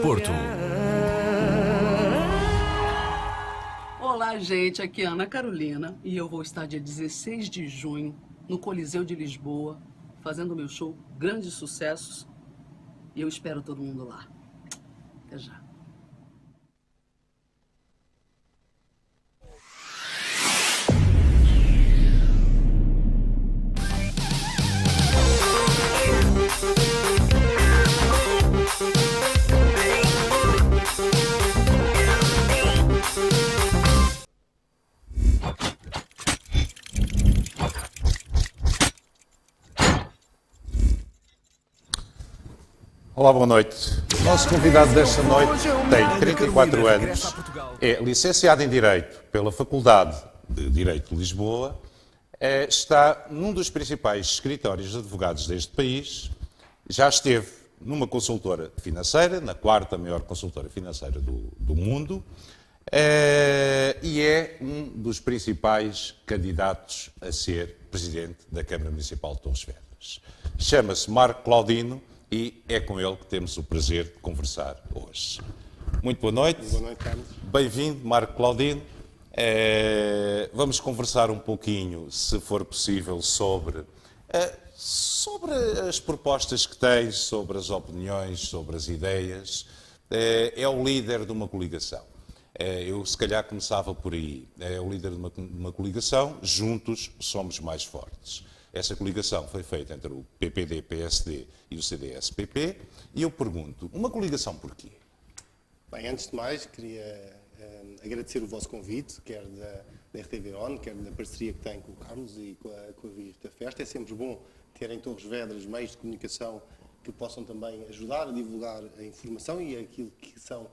Porto. Olá, gente, aqui é Ana Carolina e eu vou estar dia 16 de junho no Coliseu de Lisboa, fazendo meu show Grandes Sucessos, e eu espero todo mundo lá. Até já. Olá, boa noite. O nosso convidado desta noite tem 34 anos, é licenciado em Direito pela Faculdade de Direito de Lisboa, está num dos principais escritórios de advogados deste país, já esteve numa consultora financeira, na quarta maior consultora financeira do mundo, e é um dos principais candidatos a ser presidente da Câmara Municipal de Torres Vedras. Chama-se Marco Claudino e é com ele que temos o prazer de conversar hoje. Muito boa noite. Boa noite, Carlos. Bem-vindo, Marco Claudino. Vamos conversar um pouquinho, se for possível, sobre as propostas que tens, sobre as opiniões, sobre as ideias. É o líder de uma coligação. Eu, se calhar, começava por aí. É o líder de uma coligação. Juntos somos mais fortes. Essa coligação foi feita entre o PPD-PSD e o CDS-PP. E eu pergunto, uma coligação porquê? Bem, antes de mais, queria agradecer o vosso convite, quer da RTV ON, quer da parceria que tem com o Carlos e com a Vista Festa. É sempre bom ter em Torres Vedras meios de comunicação que possam também ajudar a divulgar a informação e aquilo que são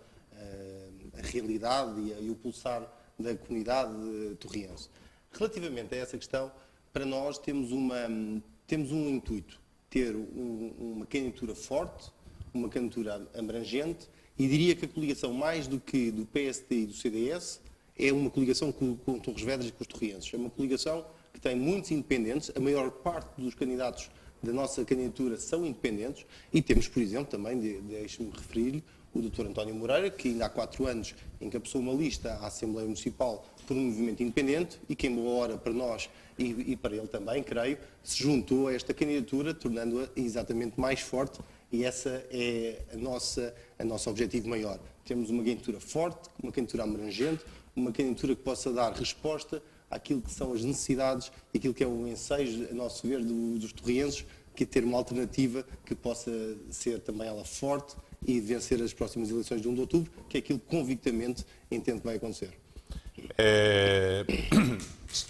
a realidade e o pulsar da comunidade torriense. Relativamente a essa questão, para nós temos um intuito, ter uma candidatura forte, uma candidatura abrangente, e diria que a coligação, mais do que do PSD e do CDS, é uma coligação com Torres Vedras e com os torrienses. É uma coligação que tem muitos independentes, a maior parte dos candidatos da nossa candidatura são independentes, e temos, por exemplo, também, deixe-me referir-lhe, o Dr. António Moreira, que ainda há 4 anos encabeçou uma lista à Assembleia Municipal por um movimento independente e que, em boa hora para nós e para ele também, creio, se juntou a esta candidatura, tornando-a exatamente mais forte, e essa é a nosso objetivo maior. Temos uma candidatura forte, uma candidatura abrangente, uma candidatura que possa dar resposta àquilo que são as necessidades e aquilo que é o ensejo, a nosso ver, dos torrienses, que é ter uma alternativa que possa ser também ela forte e vencer as próximas eleições de 1 de outubro, que é aquilo que convictamente entendo que vai acontecer.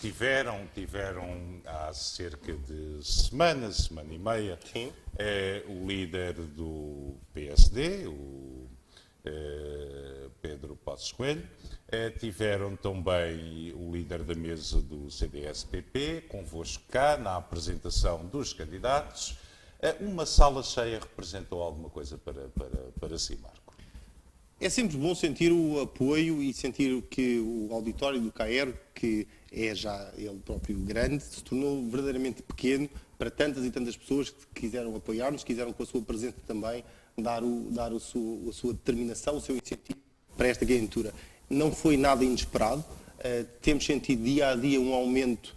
Tiveram há cerca de semana e meia, o líder do PSD, o Pedro Passos Coelho, tiveram também o líder da mesa do CDS-PP, convosco cá, na apresentação dos candidatos. Uma sala cheia representou alguma coisa para si, Marco? É sempre bom sentir o apoio e sentir que o auditório do CAER, que é já ele próprio grande, se tornou verdadeiramente pequeno para tantas e tantas pessoas que quiseram apoiar-nos, quiseram com a sua presença também dar a sua determinação, o seu incentivo para esta candidatura. Não foi nada inesperado, temos sentido dia a dia um aumento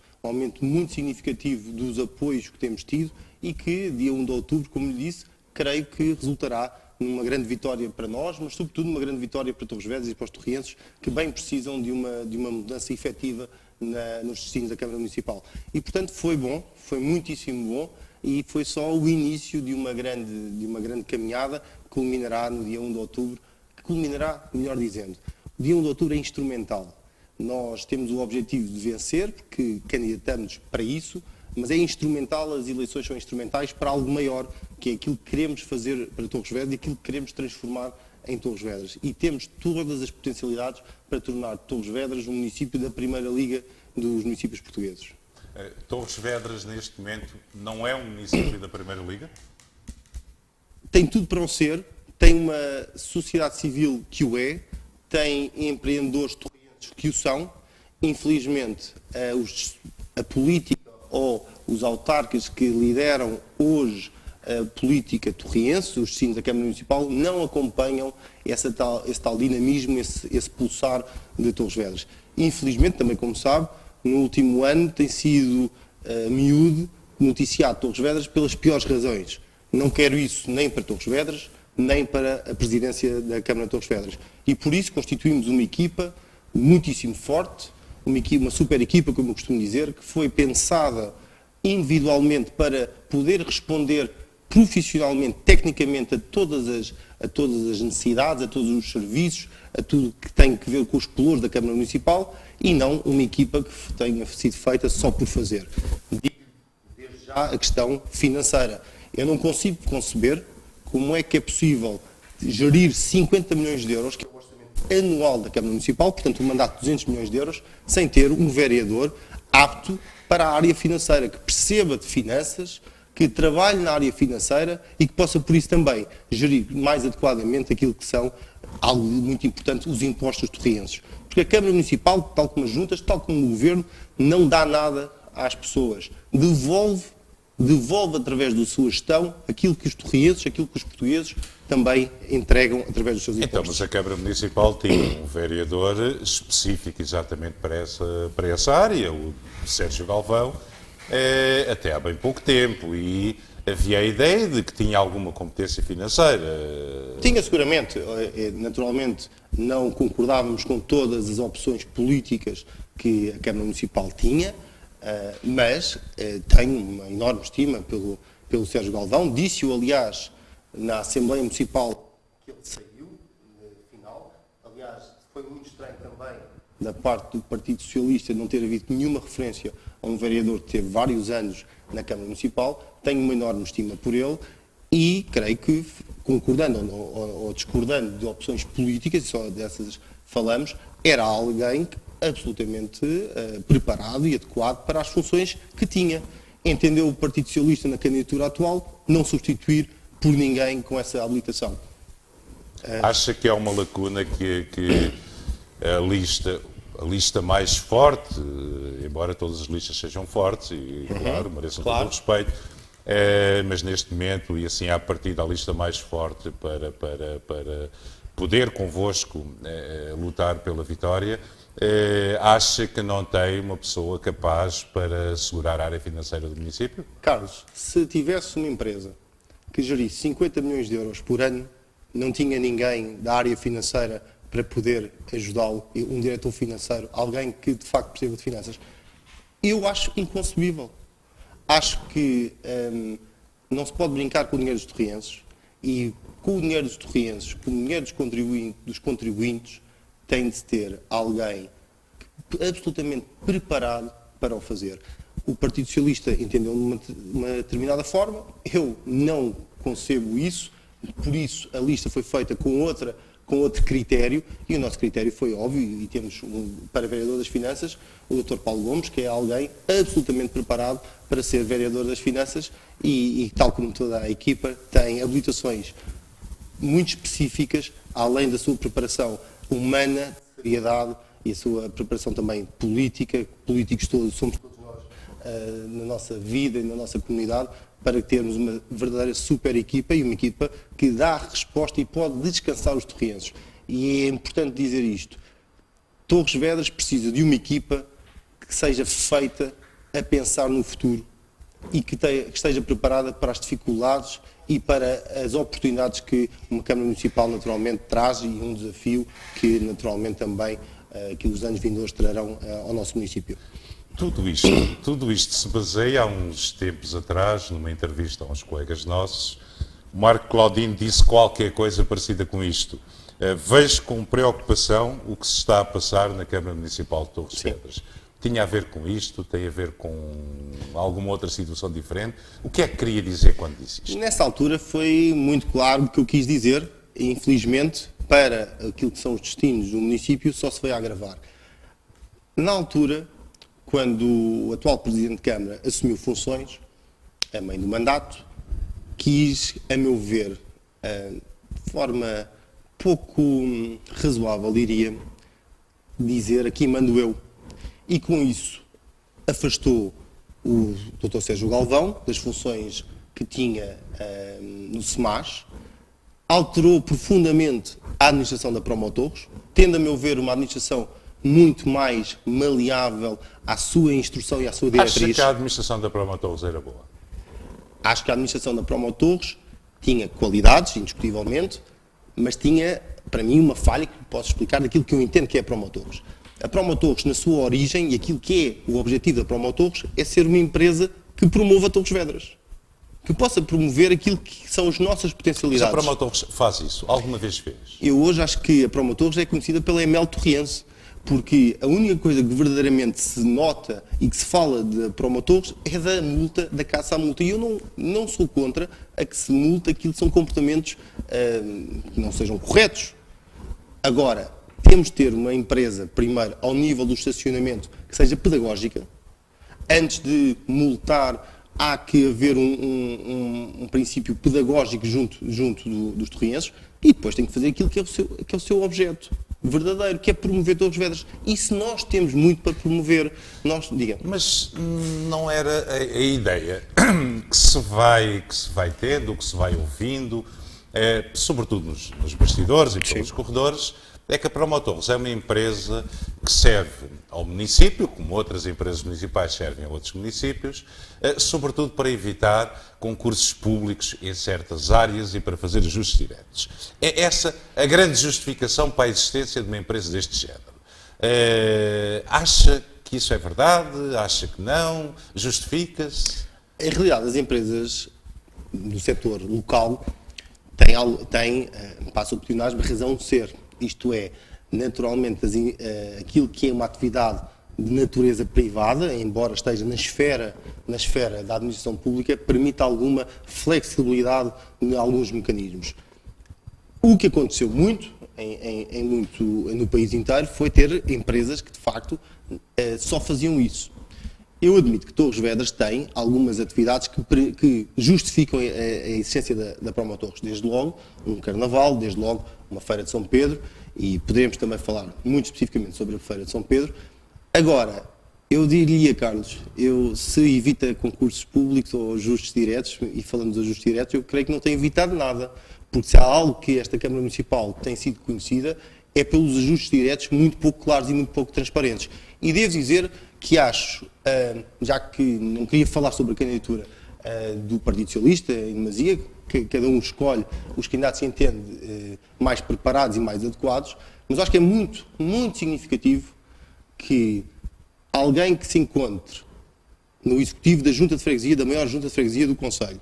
muito significativo dos apoios que temos tido e que dia 1 de outubro, como lhe disse, creio que resultará numa grande vitória para nós, mas sobretudo uma grande vitória para Torres Vedras e para os torrienses, que bem precisam de uma mudança efetiva nos destinos da Câmara Municipal. E, portanto, foi bom, foi muitíssimo bom, e foi só o início de uma grande caminhada que culminará no dia 1 de outubro, melhor dizendo, o dia 1 de outubro é instrumental. Nós temos o objetivo de vencer, porque candidatamos para isso, mas é instrumental, as eleições são instrumentais para algo maior, que é aquilo que queremos fazer para Torres Vedras e aquilo que queremos transformar em Torres Vedras. E temos todas as potencialidades para tornar Torres Vedras um município da primeira liga dos municípios portugueses. Torres Vedras, neste momento, não é um município da primeira liga? Tem tudo para o ser, tem uma sociedade civil que o é, tem empreendedores torrienses que o são. Infelizmente, a política ou os autarcas que lideram hoje política torriense, os destinos da Câmara Municipal, não acompanham esse tal dinamismo, esse pulsar de Torres Vedras. Infelizmente, também como sabe, no último ano tem sido miúdo noticiado Torres Vedras pelas piores razões. Não quero isso nem para Torres Vedras, nem para a presidência da Câmara de Torres Vedras. E por isso constituímos uma equipa muitíssimo forte, uma super equipa, como eu costumo dizer, que foi pensada individualmente para poder responder profissionalmente, tecnicamente, a todas as necessidades, a todos os serviços, a tudo que tem a ver com os pelouros da Câmara Municipal, e não uma equipa que tenha sido feita só por fazer. Digo desde já a questão financeira. Eu não consigo conceber como é que é possível gerir 50 milhões de euros, que é o orçamento anual da Câmara Municipal, portanto um mandato de 200 milhões de euros, sem ter um vereador apto para a área financeira, que perceba de finanças, que trabalhe na área financeira e que possa, por isso, também gerir mais adequadamente aquilo que são, algo muito importante, os impostos torrienses. Porque a Câmara Municipal, tal como as juntas, tal como o Governo, não dá nada às pessoas. Devolve através da sua gestão aquilo que os torrienses, aquilo que os portugueses também entregam através dos seus impostos. Então, mas a Câmara Municipal tinha um vereador específico exatamente para essa área, o Sérgio Galvão, até há bem pouco tempo, e havia a ideia de que tinha alguma competência financeira. Tinha seguramente. Naturalmente não concordávamos com todas as opções políticas que a Câmara Municipal tinha, mas tenho uma enorme estima pelo Sérgio Galvão. Disse-o, aliás, na Assembleia Municipal que ele saiu, no final. Aliás, foi muito estranho também da parte do Partido Socialista não ter havido nenhuma referência a um vereador que teve vários anos na Câmara Municipal. Tenho uma enorme estima por ele e creio que, concordando ou discordando de opções políticas, e só dessas falamos, era alguém absolutamente preparado e adequado para as funções que tinha. Entendeu o Partido Socialista na candidatura atual não substituir por ninguém com essa habilitação. Acha que há uma lacuna que a lista mais forte, embora todas as listas sejam fortes e, claro, mereçam todo o respeito, mas neste momento, e assim à partida, a lista mais forte para poder convosco lutar pela vitória, acha que não tem uma pessoa capaz para assegurar a área financeira do município? Carlos, se tivesse uma empresa que gerisse 50 milhões de euros por ano, não tinha ninguém da área financeira para poder ajudá-lo, um diretor financeiro, alguém que de facto perceba de finanças. Eu acho inconcebível. Acho que não se pode brincar com o dinheiro dos torrienses, e com o dinheiro dos torrienses, com o dinheiro dos contribuintes, tem de se ter alguém absolutamente preparado para o fazer. O Partido Socialista entendeu de uma determinada forma, eu não concebo isso, por isso a lista foi feita com outro critério, e o nosso critério foi óbvio, e temos para vereador das Finanças o Dr. Paulo Gomes, que é alguém absolutamente preparado para ser vereador das Finanças e tal como toda a equipa, tem habilitações muito específicas, além da sua preparação humana, seriedade e a sua preparação também política. Políticos todos, somos todos nós na nossa vida e na nossa comunidade, para termos uma verdadeira super equipa e uma equipa que dá resposta e pode descansar os torrienses. E é importante dizer isto. Torres Vedras precisa de uma equipa que seja feita a pensar no futuro e que esteja preparada para as dificuldades e para as oportunidades que uma Câmara Municipal naturalmente traz, e um desafio que naturalmente também que os anos vindouros trarão ao nosso município. Tudo isto se baseia há uns tempos atrás, numa entrevista a uns colegas nossos. O Marco Claudino disse qualquer coisa parecida com isto. Vejo com preocupação o que se está a passar na Câmara Municipal de Torres Vedras. Tinha a ver com isto? Tem a ver com alguma outra situação diferente? O que é que queria dizer quando disse isto? Nessa altura foi muito claro o que eu quis dizer, e infelizmente, para aquilo que são os destinos do município, só se veio a agravar. Na altura, quando o atual Presidente de Câmara assumiu funções, a meio do mandato, quis, a meu ver, de forma pouco razoável, diria, dizer aqui mando eu. E com isso afastou o Dr. Sérgio Galvão das funções que tinha no SEMAS, alterou profundamente a administração da Promotores, tendo, a meu ver, uma administração muito mais maleável à sua instrução e à sua diretriz. Acha que a administração da Promotores era boa? Acho que a administração da Promotores tinha qualidades, indiscutivelmente, mas tinha, para mim, uma falha que posso explicar daquilo que eu entendo que é a Promotores. A Promotores, na sua origem, e aquilo que é o objetivo da Promotores, é ser uma empresa que promova Torres Vedras. Que possa promover aquilo que são as nossas potencialidades. Mas a Promotores faz isso? Alguma vez fez? Eu hoje acho que a Promotores é conhecida pela Emel Torriense, porque a única coisa que verdadeiramente se nota e que se fala de Promotores é da multa, da caça à multa. E eu não sou contra a que se multa aquilo que são comportamentos que não sejam corretos. Agora, temos de ter uma empresa, primeiro, ao nível do estacionamento, que seja pedagógica. Antes de multar, há que haver um princípio pedagógico junto dos torrienses, e depois tem que fazer aquilo que é o seu objeto verdadeiro, que é promover Torres Vedras. E se nós temos muito para promover, diga. Mas não era a ideia que se vai tendo, que se vai ouvindo, sobretudo nos bastidores e pelos corredores, é que a Promotores é uma empresa que serve ao município, como outras empresas municipais servem a outros municípios, sobretudo para evitar concursos públicos em certas áreas e para fazer ajustes diretos. É essa a grande justificação para a existência de uma empresa deste género. Acha que isso é verdade? Acha que não? Justifica-se? Em realidade, as empresas do setor local têm passo a opcionais, uma razão de ser. Isto é, naturalmente, aquilo que é uma atividade de natureza privada, embora esteja na esfera da administração pública, permite alguma flexibilidade em alguns mecanismos. O que aconteceu muito no país inteiro foi ter empresas que, de facto, só faziam isso. Eu admito que Torres Vedras tem algumas atividades que justificam a existência da Promotores. Desde logo, um carnaval, desde logo, uma feira de São Pedro, e poderemos também falar muito especificamente sobre a feira de São Pedro. Agora, eu diria, Carlos, se evita concursos públicos ou ajustes diretos, e falamos de ajustes diretos, eu creio que não tem evitado nada, porque se há algo que esta Câmara Municipal tem sido conhecida, é pelos ajustes diretos muito pouco claros e muito pouco transparentes. E devo dizer que acho, já que não queria falar sobre a candidatura do Partido Socialista em demasia, que cada um escolhe os candidatos que entende mais preparados e mais adequados, mas acho que é muito, muito significativo que alguém que se encontre no executivo da Junta de Freguesia, da maior Junta de Freguesia do Concelho,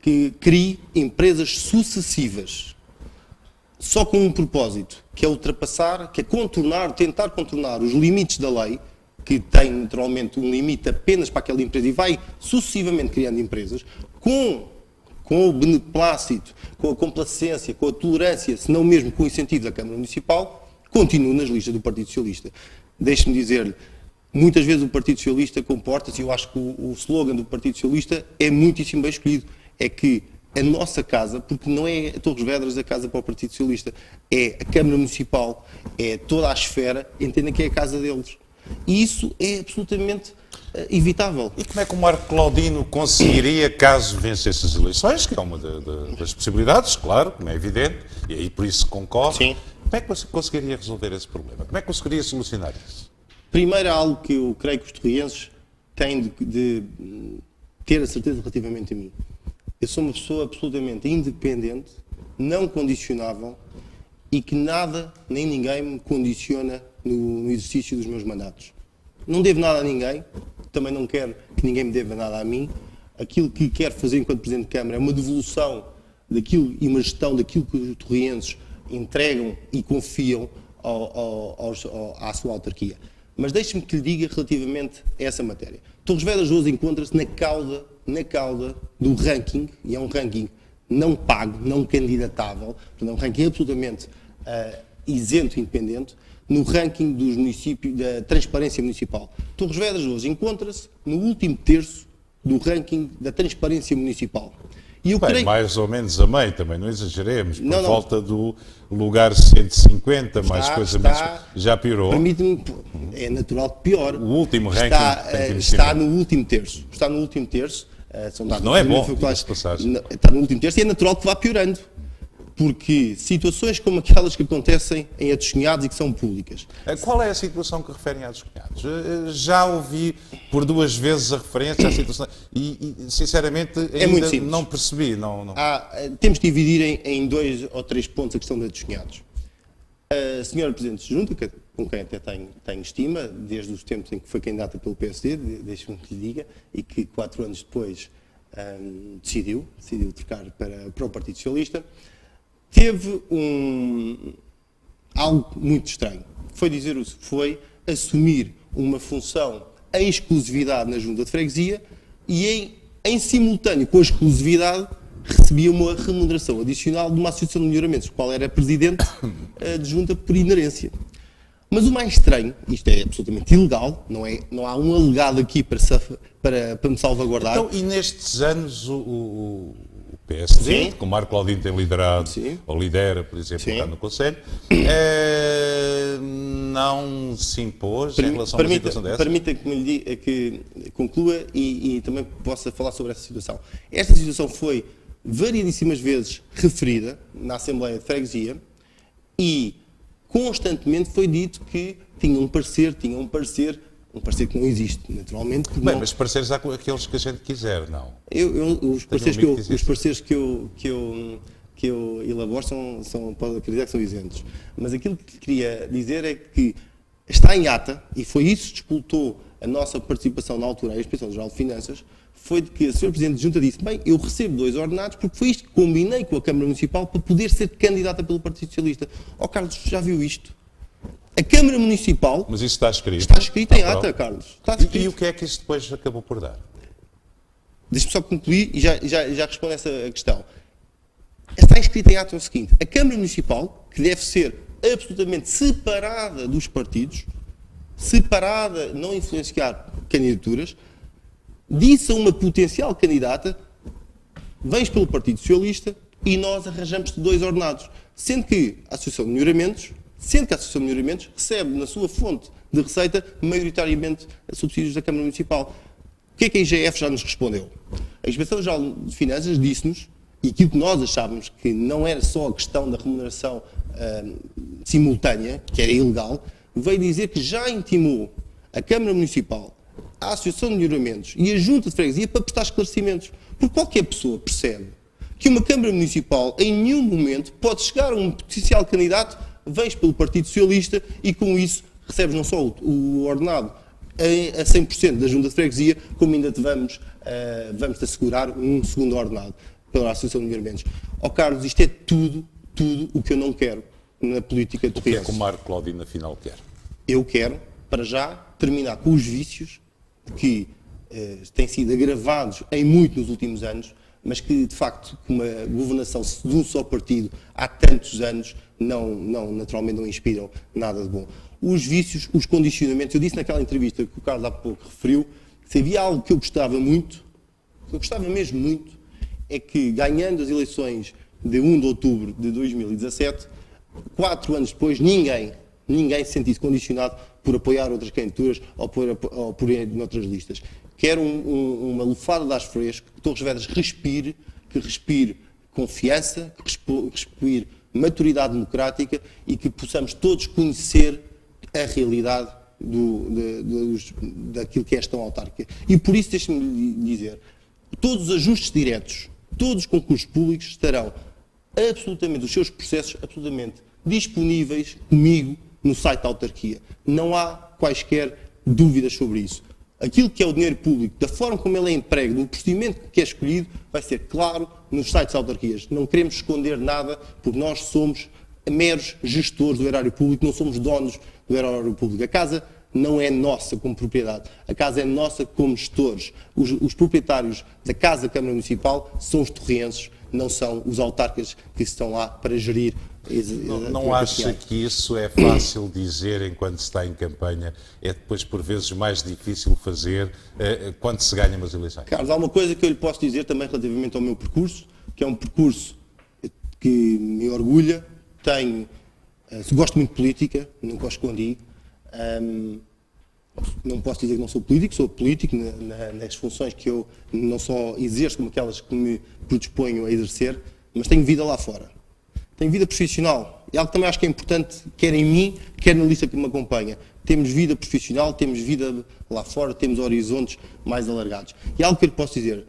que crie empresas sucessivas, só com um propósito, que é ultrapassar, que é tentar contornar os limites da lei, que tem naturalmente um limite apenas para aquela empresa e vai sucessivamente criando empresas, com o beneplácito, com a complacência, com a tolerância, se não mesmo com o incentivo da Câmara Municipal, continua nas listas do Partido Socialista. Deixe-me dizer-lhe, muitas vezes o Partido Socialista comporta-se, eu acho que o slogan do Partido Socialista é muitíssimo bem escolhido, é que a nossa casa, porque não é a Torres Vedras a casa para o Partido Socialista, é a Câmara Municipal, é toda a esfera, entendem que é a casa deles. E isso é absolutamente evitável. E como é que o Marco Claudino conseguiria, caso vencesse as eleições, que é uma das possibilidades, claro, como é evidente, e aí por isso concorre, sim, como é que você conseguiria resolver esse problema? Como é que conseguiria solucionar isso? Primeiro, há algo que eu creio que os torrienses têm de ter a certeza relativamente a mim. Eu sou uma pessoa absolutamente independente, não condicionável, e que nada nem ninguém me condiciona no exercício dos meus mandatos. Não devo nada a ninguém, também não quero que ninguém me deva nada a mim. Aquilo que quero fazer enquanto Presidente de Câmara é uma devolução daquilo e uma gestão daquilo que os torrienses entregam e confiam à sua autarquia. Mas deixe-me que lhe diga relativamente a essa matéria. Torres Vedras hoje encontra-se na cauda do ranking, e é um ranking não pago, não candidatável, portanto é um ranking absolutamente isento e independente, no ranking dos municípios, da transparência municipal. Torres Vedras hoje encontra-se no último terço do ranking da transparência municipal. E eu creio... mais ou menos a meio, também não exageremos, por volta do lugar 150, mais coisa, menos, já piorou. Permite-me, é natural que piore. O último ranking está no último terço. Está no último terço. São dados não é bom, facultares, passagem. está no último terço e é natural que vá piorando. Porque situações como aquelas que acontecem em Atos Cunhados e que são públicas. Qual é a situação que referem a Atos Cunhados? Já ouvi por 2 vezes a referência à situação e sinceramente, ainda não percebi. Temos que dividir em 2 ou 3 pontos a questão de Atos Cunhados. A senhora Presidente de Junta, com quem até tenho estima, desde os tempos em que foi candidata pelo PSD, deixe-me que lhe diga, e que 4 anos depois decidiu trocar para o Partido Socialista, teve algo muito estranho. Foi assumir uma função em exclusividade na Junta de Freguesia e em simultâneo com a exclusividade recebia uma remuneração adicional de uma associação de melhoramentos, qual era presidente de Junta por inerência. Mas o mais estranho, isto é absolutamente ilegal, não há um alegado aqui para me salvaguardar. Então, e nestes anos o PSD, que o Marco Claudino tem liderado, ou lidera, por exemplo, está no Conselho, não se impôs em relação a uma situação dessa? Permita que conclua e também possa falar sobre essa situação. Esta situação foi variedíssimas vezes referida na Assembleia de Freguesia e constantemente foi dito que tinha um parecer que não existe, naturalmente. Bem, mas pareceres há aqueles que a gente quiser, não? Os pareceres que eu elaboro pode acreditar que são isentos. Mas aquilo que queria dizer é que está em ata, e foi isso que disputou a nossa participação na altura, a Inspeção Geral de Finanças, foi de que a Sra. Presidente de Junta disse, bem, eu recebo 2 ordenados porque foi isto que combinei com a Câmara Municipal para poder ser candidata pelo Partido Socialista. Carlos, já viu isto? A Câmara Municipal... Mas isso está escrito? Está escrito em ata, Carlos. Está escrito. E o que é que isso depois acabou por dar? Deixe-me só concluir e já respondo a essa questão. Está escrito em ata o seguinte, a Câmara Municipal, que deve ser absolutamente separada dos partidos, separada, não influenciar candidaturas, disse a uma potencial candidata, vens pelo Partido Socialista e nós arranjamos-te 2 ordenados. Sendo que a Associação de Melhoramentos recebe na sua fonte de receita maioritariamente subsídios da Câmara Municipal. O que é que a IGF já nos respondeu? A Inspeção Geral de Finanças disse-nos, e aquilo que nós achávamos que não era só a questão da remuneração simultânea, que era ilegal, veio dizer que já intimou a Câmara Municipal, a Associação de Melhoramentos e a Junta de Freguesia para prestar esclarecimentos. Porque qualquer pessoa percebe que uma Câmara Municipal em nenhum momento pode chegar a um potencial candidato, vens pelo Partido Socialista e com isso recebes não só o ordenado a 100% da Junta de Freguesia, como ainda te vamos-te assegurar um segundo ordenado pela Associação de Melhoramentos. Carlos, isto é tudo o que eu não quero na política de Torres. O que é que o Marco Claudino afinal quer? Eu quero, para já, terminar com os vícios que têm sido agravados em muito nos últimos anos, mas que, de facto, com uma governação de um só partido há tantos anos, naturalmente não inspiram nada de bom. Os vícios, os condicionamentos, eu disse naquela entrevista que o Carlos há pouco referiu, que se havia algo que eu gostava muito, que eu gostava mesmo muito, é que, ganhando as eleições de 1 de outubro de 2017, 4 anos depois, ninguém se sentisse condicionado por apoiar outras candidaturas ou por ir noutras listas. Quero uma lufada de ar fresco, que Torres Vedras respire confiança, que respire maturidade democrática e que possamos todos conhecer a realidade daquilo que é a gestão autárquica. E por isso, deixe-me dizer, todos os ajustes diretos, todos os concursos públicos estarão absolutamente, os seus processos absolutamente disponíveis comigo no site da autarquia. Não há quaisquer dúvidas sobre isso. Aquilo que é o dinheiro público, da forma como ele é emprego, do procedimento que é escolhido, vai ser claro nos sites das autarquias. Não queremos esconder nada, porque nós somos meros gestores do erário público, não somos donos do erário público. A casa não é nossa como propriedade, a casa é nossa como gestores. Os proprietários da Casa Câmara Municipal são os torrenses, não são os autarcas que estão lá para gerir. Não acha que isso é fácil dizer enquanto se está em campanha? É depois, por vezes, mais difícil fazer quando se ganha umas eleições? Carlos, há uma coisa que eu lhe posso dizer também relativamente ao meu percurso, que é um percurso que me orgulha. Gosto muito de política, nunca o escondi. Não posso dizer que não sou político nas funções que eu não só exerço como aquelas que me predisponho a exercer, mas tenho vida lá fora. Tenho vida profissional. É algo que também acho que é importante, quer em mim, quer na lista que me acompanha. Temos vida profissional, temos vida lá fora, temos horizontes mais alargados. E algo que eu posso dizer,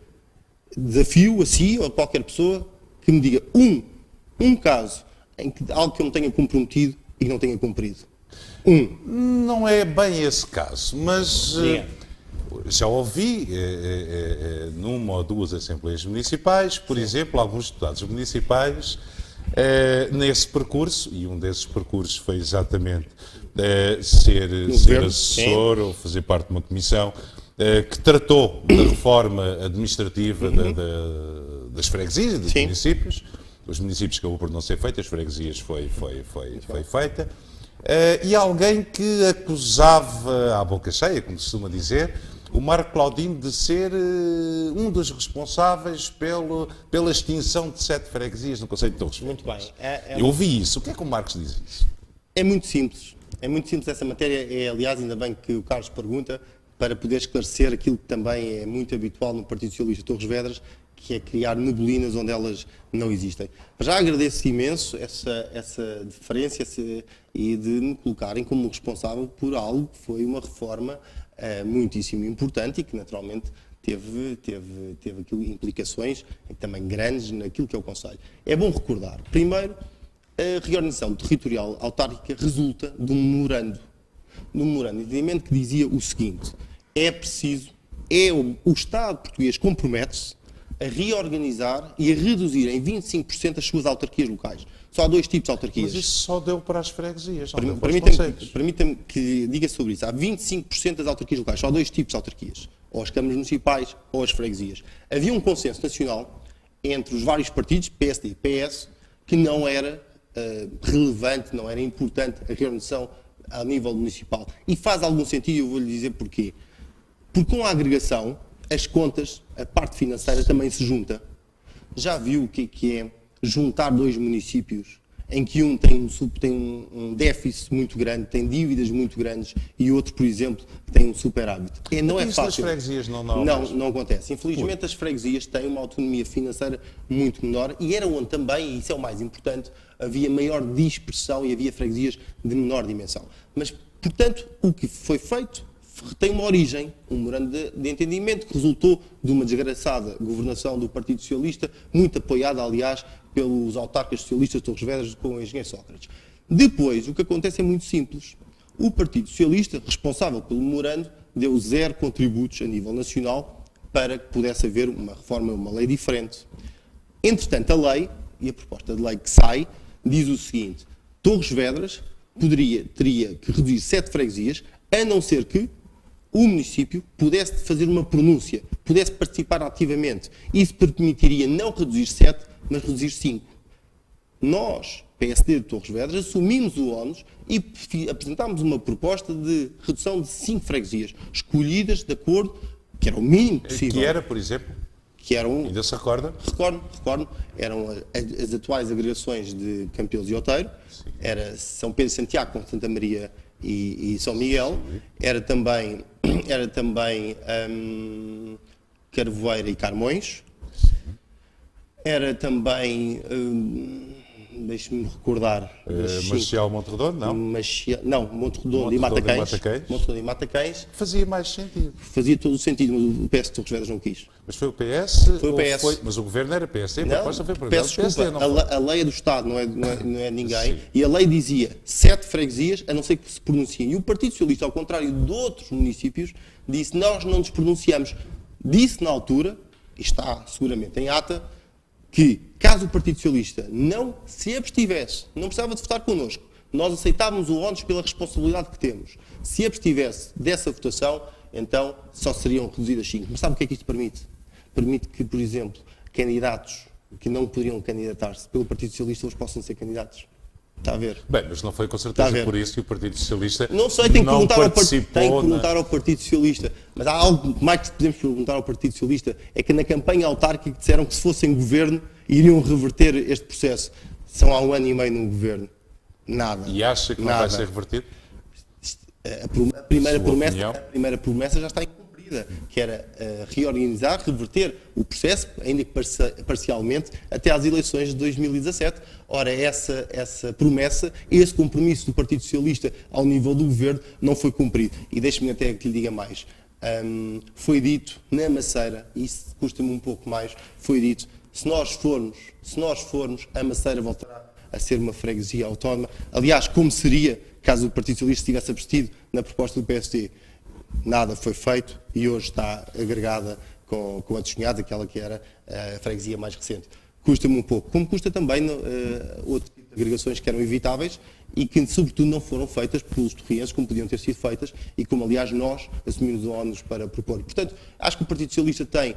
desafio a si ou a qualquer pessoa que me diga um caso em que algo que eu não tenha comprometido e que não tenha cumprido. Não é bem esse caso, mas já ouvi numa ou duas assembleias municipais, por exemplo, alguns deputados municipais nesse percurso, e um desses percursos foi exatamente ser assessor ou fazer parte de uma comissão que tratou da reforma administrativa das freguesias e dos municípios. Os municípios acabou por não ser feita, as freguesias foi feita. E alguém que acusava, à boca cheia, como se costuma dizer, o Marco Claudino de ser um dos responsáveis pela extinção de 7 freguesias no Concelho de Torres Vedras. Muito bem. Eu ouvi isso. O que é que o Marcos diz isso? É muito simples. É muito simples essa matéria. Aliás, ainda bem que o Carlos pergunta, para poder esclarecer aquilo que também é muito habitual no Partido Socialista de Torres Vedras, que é criar nebulinas onde elas não existem. Já agradeço imenso essa deferência e de me colocarem como responsável por algo que foi uma reforma muitíssimo importante e que naturalmente teve implicações também grandes naquilo que é o Conselho. É bom recordar, primeiro, a reorganização territorial autárquica resulta de um memorando de entendimento que dizia o seguinte: o Estado português compromete-se a reorganizar e a reduzir em 25% as suas autarquias locais. Só há 2 tipos de autarquias. Mas isso só deu para as freguesias, não deu para os concelhos. Permita-me que diga sobre isso. Há 25% das autarquias locais, só há 2 tipos de autarquias. Ou as câmaras municipais ou as freguesias. Havia um consenso nacional entre os vários partidos, PSD e PS, que não era relevante, não era importante a reorganização a nível municipal. E faz algum sentido, e eu vou-lhe dizer porquê. Porque com a agregação, as contas, a parte financeira também se junta. Já viu o que é juntar 2 municípios em que um tem um déficit muito grande, tem dívidas muito grandes e outro, por exemplo, tem um superávit? Não é fácil. As freguesias não acontece. Infelizmente, as freguesias têm uma autonomia financeira muito menor e era onde também, e isso é o mais importante, havia maior dispersão e havia freguesias de menor dimensão. Mas, portanto, o que foi feito tem uma origem, um memorando de entendimento que resultou de uma desgraçada governação do Partido Socialista, muito apoiada, aliás, pelos autarcas socialistas de Torres Vedras com o engenheiro Sócrates. Depois, o que acontece é muito simples. O Partido Socialista, responsável pelo memorando, deu 0 contributos a nível nacional para que pudesse haver uma reforma, uma lei diferente. Entretanto, a lei, e a proposta de lei que sai, diz o seguinte: Torres Vedras teria que reduzir 7 freguesias, a não ser que o município pudesse fazer uma pronúncia, pudesse participar ativamente. Isso permitiria não reduzir 7, mas reduzir 5. Nós, PSD de Torres Vedras, assumimos o ónus e apresentámos uma proposta de redução de 5 freguesias, escolhidas de acordo, que era o mínimo possível. Que era, por exemplo? Ainda se recorda? Recordo. Eram as atuais agregações de Campelos e Outeiro. Era São Pedro e Santiago com Santa Maria e São Miguel. Era também Carvoeira e Carmões. Era também, deixe-me recordar... Maciel Monte-Redondo, não? Não, Monte-Redondo e Mataquens. Monte-Redondo e Mataquens. Fazia mais sentido. Fazia todo o sentido, mas o PS de Torres Vedras não quis. Mas foi o PS? Foi o PS. Mas o governo era PSD? Não, proposta foi para peço PSD, desculpa, não a lei é do Estado, não é de ninguém. Sim. E a lei dizia 7 freguesias, a não ser que se pronunciem. E o Partido Socialista, ao contrário de outros municípios, disse: nós não nos pronunciamos. Disse na altura, e está seguramente em ata, que caso o Partido Socialista não se abstivesse, não precisava de votar connosco, nós aceitávamos o ónus pela responsabilidade que temos. Se abstivesse dessa votação, então só seriam reduzidas 5. Mas sabe o que é que isto permite? Permite que, por exemplo, candidatos que não poderiam candidatar-se pelo Partido Socialista hoje possam ser candidatos. Está a ver? Bem, mas não foi com certeza por isso que o Partido Socialista não sei, tem que participou perguntar ao Partido Socialista. Mas há algo mais que podemos perguntar ao Partido Socialista, é que na campanha autárquica disseram que se fossem governo iriam reverter este processo. São há 1 ano e meio no governo. Nada. E acha que não vai ser revertido? A primeira opinião? promessa já está incumprida, que era reorganizar, reverter o processo, ainda que parcialmente, até às eleições de 2017. Ora, essa promessa, esse compromisso do Partido Socialista ao nível do governo não foi cumprido. E deixe-me até que lhe diga mais. Foi dito na Maceira, e isso custa-me um pouco mais, foi dito, se nós formos, a Maceira voltará a ser uma freguesia autónoma. Aliás, como seria caso o Partido Socialista tivesse abstido na proposta do PSD? Nada foi feito e hoje está agregada com a de Chunhados, aquela que era a freguesia mais recente. Custa-me um pouco, como custa também outro tipo de agregações que eram evitáveis e que, sobretudo, não foram feitas pelos torrienses como podiam ter sido feitas e como, aliás, nós assumimos o ónus para propor. Portanto, acho que o Partido Socialista tem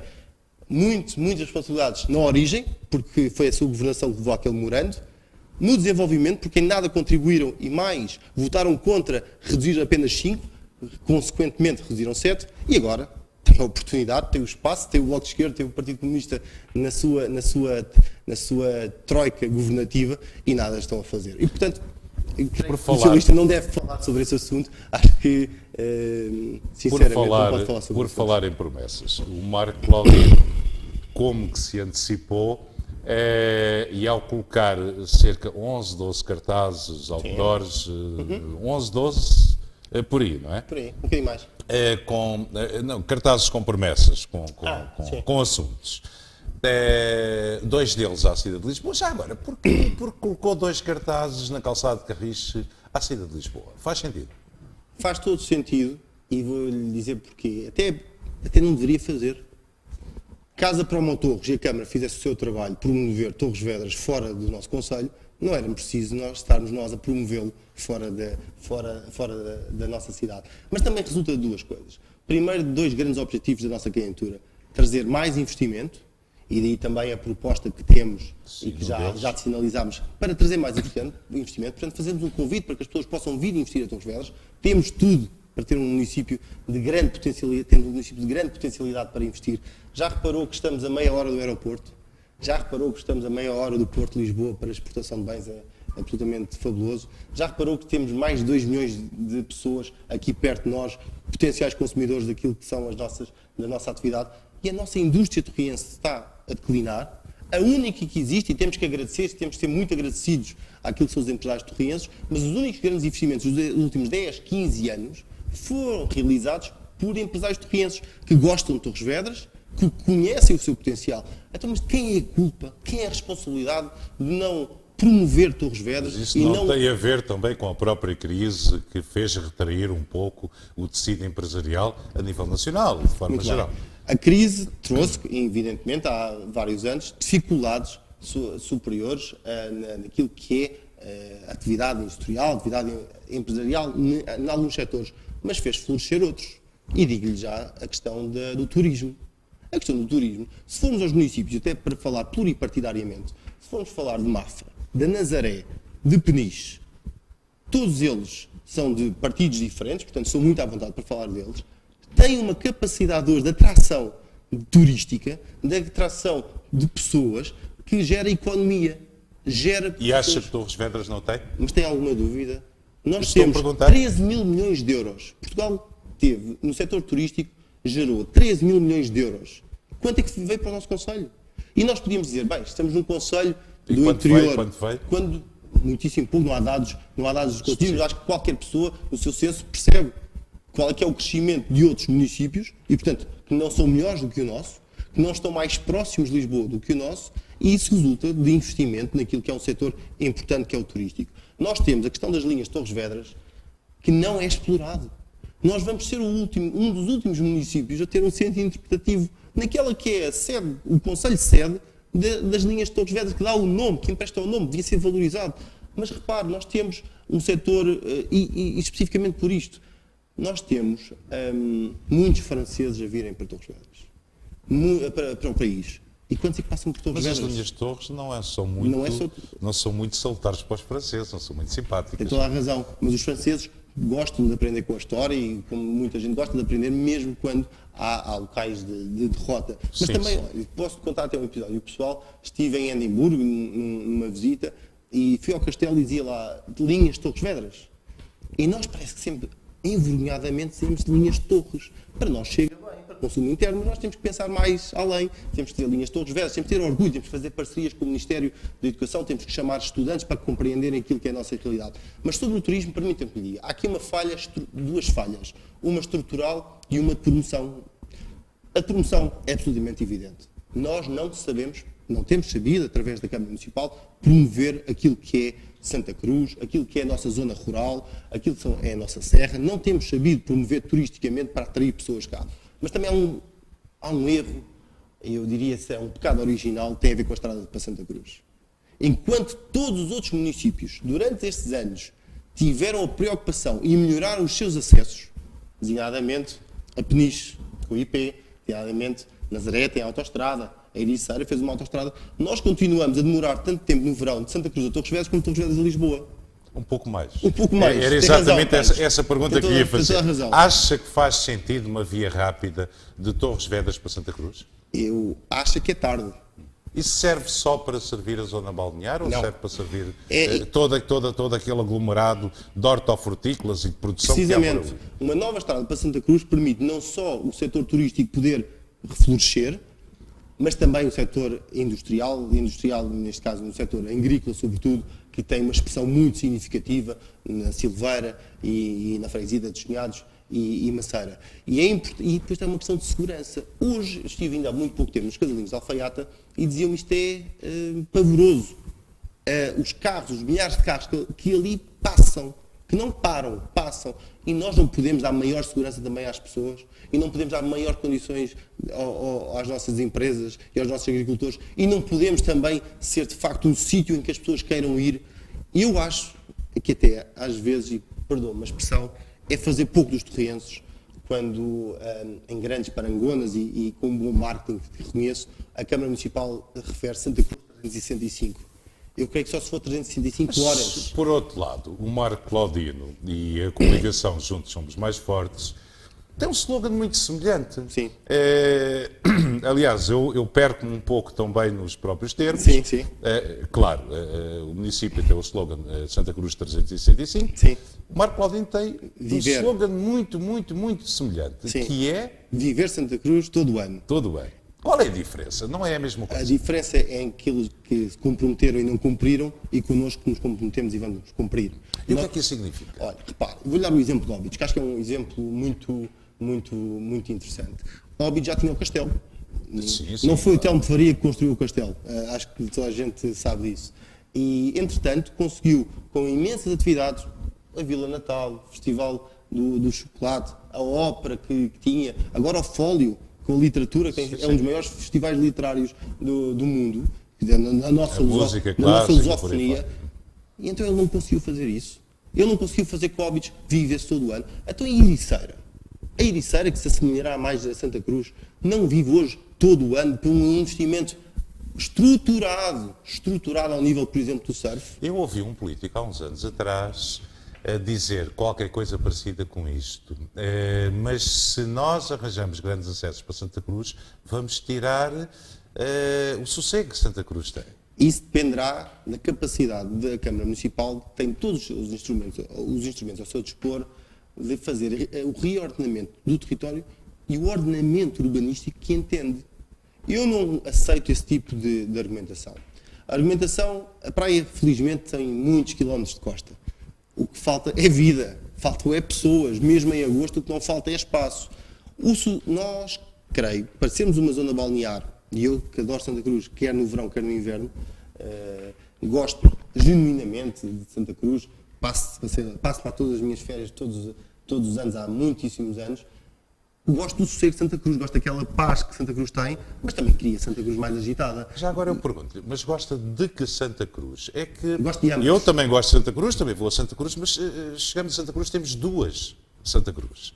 muitas responsabilidades na origem, porque foi a sua governação que levou àquele memorando, no desenvolvimento, porque em nada contribuíram e mais votaram contra reduzir apenas 5, consequentemente reduziram 7, e agora tem a oportunidade, tem o espaço, tem o Bloco de Esquerda, tem o Partido Comunista na sua troika governativa e nada estão a fazer. E, portanto, o socialista não deve falar sobre esse assunto. Acho que, sinceramente, não pode falar sobre isso. Por falar em promessas, o Marco Cláudio, como que se antecipou, e ao colocar cerca de 11, 12 cartazes, outdoors, 11, 12, por aí, não é? Por aí, um bocadinho mais. Cartazes com promessas, com assuntos. 2 deles à saída de Lisboa. Já agora, porque colocou 2 cartazes na calçada de Carriche à saída de Lisboa? Faz sentido? Faz todo sentido e vou-lhe dizer porquê. Até não deveria fazer. Caso a Promotorres e a Câmara fizesse o seu trabalho, promover Torres Vedras fora do nosso concelho, não era preciso estarmos nós a promovê-lo fora da nossa cidade. Mas também resulta de 2 coisas. Primeiro, 2 grandes objetivos da nossa candidatura. Trazer mais investimento, e daí também a proposta que temos e que já sinalizámos para trazer mais investimento. Portanto, fazemos um convite para que as pessoas possam vir investir a Torres Vedras. Temos tudo para ter um município de grande potencialidade para investir. Já reparou que estamos a meia hora do aeroporto? Já reparou que estamos a meia hora do Porto de Lisboa para a exportação de bens? É absolutamente fabuloso. Já reparou que temos mais de 2 milhões de pessoas aqui perto de nós, potenciais consumidores daquilo que são da nossa atividade? E a nossa indústria torriense está a declinar. A única que existe, e temos que agradecer, temos que ser muito agradecidos àquilo que são os empresários torrienses, mas os únicos grandes investimentos dos últimos 10, 15 anos foram realizados por empresários torrienses que gostam de Torres Vedras, que conhecem o seu potencial. Então, mas quem é a culpa? Quem é a responsabilidade de não promover Torres Vedras? Mas isso não tem a ver também com a própria crise que fez retrair um pouco o tecido empresarial a nível nacional, de forma geral? A crise trouxe, evidentemente, há vários anos, dificuldades superiores naquilo que é a atividade industrial, a atividade empresarial, em alguns setores, mas fez florescer outros. E digo-lhe já a questão do turismo. A questão do turismo, se formos aos municípios, até para falar pluripartidariamente, se formos falar de Mafra, de Nazaré, de Peniche, todos eles são de partidos diferentes, portanto sou muito à vontade para falar deles, têm uma capacidade hoje de atração turística, de atração de pessoas, que gera economia. E acha que Torres Vedras não tem? Mas tem alguma dúvida? Nós temos 13 mil milhões de euros. Portugal teve, no setor turístico, gerou 13 mil milhões de euros. Quanto é que veio para o nosso concelho? E nós podíamos dizer, bem, estamos num concelho do interior. Quando muitíssimo pouco, não há dados contínuos. Acho que qualquer pessoa, no seu senso, percebe qual é que é o crescimento de outros municípios e, portanto, que não são melhores do que o nosso, que não estão mais próximos de Lisboa do que o nosso, e isso resulta de investimento naquilo que é um setor importante, que é o turístico. Nós temos a questão das linhas de Torres Vedras, que não é explorado. Nós vamos ser um dos últimos municípios a ter um centro interpretativo naquela que é a sede, o concelho sede das linhas de Torres Vedras, que dá o nome, que empresta o nome, devia ser valorizado. Mas repare, nós temos um setor, e especificamente por isto, nós temos muitos franceses a virem para Torres Vedras, para o país. E quantos é que passam por Torres Vedras? Mas as linhas de Torres não são muito salutares para os franceses, não são muito simpáticas. Tem toda a razão, mas os franceses gostam de aprender com a história e como muita gente gosta de aprender, mesmo quando há locais de derrota. Mas sim, também, olha, posso contar até um episódio. O pessoal, estive em Edimburgo numa visita e fui ao castelo e dizia lá linhas de Torres Vedras. E nós parece que sempre envergonhadamente temos linhas de torres. Para nós chega bem, para o consumo interno, mas nós temos que pensar mais além. Temos que ter linhas de torres verdes, temos que ter orgulho, temos que fazer parcerias com o Ministério da Educação, temos que chamar estudantes para compreenderem aquilo que é a nossa realidade. Mas sobre o turismo, permitam-me que lhe diga, há aqui duas falhas, uma estrutural e uma de promoção. A promoção é absolutamente evidente. Nós não sabemos, não temos sabido, através da Câmara Municipal, promover aquilo que é Santa Cruz, aquilo que é a nossa zona rural, aquilo que é a nossa serra. Não temos sabido promover turisticamente para atrair pessoas cá. Mas também há um erro, eu diria que é um pecado original, que tem a ver com a estrada para Santa Cruz. Enquanto todos os outros municípios, durante estes anos, tiveram a preocupação em melhorar os seus acessos, designadamente a Peniche, com o IP, designadamente Nazaré tem a autoestrada, a Ericeira fez uma autoestrada. Nós continuamos a demorar tanto tempo no verão de Santa Cruz a Torres Vedras como de Torres Vedras a Lisboa. Um pouco mais. Um pouco mais. Era exatamente essa pergunta que ia fazer. Razão. Acha que faz sentido uma via rápida de Torres Vedras para Santa Cruz? Eu acho que é tarde. Isso serve só para servir a zona balnear ou Não. serve para servir todo aquele aglomerado de hortofrutícolas e de produção que há Precisamente. Uma nova estrada para Santa Cruz permite não só o setor turístico poder reflorescer, mas também o setor industrial, neste caso no setor agrícola sobretudo, que tem uma expressão muito significativa na Silveira e na freguesia de Cunhados e Maceira. E depois tem uma questão de segurança. Hoje, estive ainda há muito pouco tempo nos Casalinhos de Alfaiata e diziam-me isto é pavoroso. Os carros, os milhares de carros que ali passam, que não param, passam, e nós não podemos dar maior segurança também às pessoas e não podemos dar maiores condições às nossas empresas e aos nossos agricultores e não podemos também ser de facto um sítio em que as pessoas queiram ir. Eu acho que até às vezes, e perdoa-me a expressão, é fazer pouco dos torrenses quando em grandes parangonas e com um bom marketing que reconheço, a Câmara Municipal refere Santa Cruz 365. Eu creio que só se for 365 horas. Por outro lado, o Marco Claudino e a coligação Juntos Somos Mais Fortes tem um slogan muito semelhante. Sim. Aliás, eu perco-me um pouco também nos próprios termos. Sim, sim. Claro, o município tem o slogan Santa Cruz 365. Sim. O Marco Claudino tem Viver. um slogan muito semelhante, Sim. que é... Viver Santa Cruz todo o ano. Todo bem. Qual é a diferença? Não é a mesma coisa? A diferença é em aqueles que se comprometeram e não cumpriram e connosco que nos comprometemos e vamos cumprir. E o que é que isso significa? Olha, repare, vou-lhe dar o exemplo de Óbidos, que acho que é um exemplo muito interessante. Óbidos já tinha o castelo. Sim, Não foi o Telmo de Faria que construiu o castelo. Acho que toda a gente sabe disso. E, entretanto, conseguiu, com imensas atividades, a Vila Natal, o Festival do Chocolate, a ópera que tinha, agora o Fólio, com a literatura, que é um dos maiores festivais literários do mundo, na nossa lusofonia. E então ele não conseguiu fazer isso. Ele não conseguiu fazer que o Óbidos vivesse todo o ano. Então a Ericeira? A Ericeira, que se assemelhará mais a Santa Cruz, não vive hoje todo o ano por um investimento estruturado ao nível, por exemplo, do surf. Eu ouvi um político há uns anos atrás a dizer qualquer coisa parecida com isto. Mas se nós arranjamos grandes acessos para Santa Cruz, vamos tirar o sossego que Santa Cruz tem. Isso dependerá da capacidade da Câmara Municipal, que tem todos os instrumentos ao seu dispor, de fazer o reordenamento do território e o ordenamento urbanístico que entende. Eu não aceito esse tipo de argumentação. A argumentação, a praia, felizmente, tem muitos quilómetros de costa. O que falta é vida, faltam é pessoas, mesmo em agosto o que não falta é espaço. Nós, creio, para sermos uma zona balnear, e eu que adoro Santa Cruz, quer no verão, quer no inverno, gosto genuinamente de Santa Cruz, passo para todas as minhas férias todos os anos, há muitíssimos anos. Gosto do sossego de Santa Cruz, gosto daquela paz que Santa Cruz tem, mas também queria Santa Cruz mais agitada. Já agora eu pergunto-lhe, mas gosta de que Santa Cruz? É que Gosto de ambas. eu também gosto de Santa Cruz, também vou a Santa Cruz, mas chegando a Santa Cruz temos duas Santa Cruz.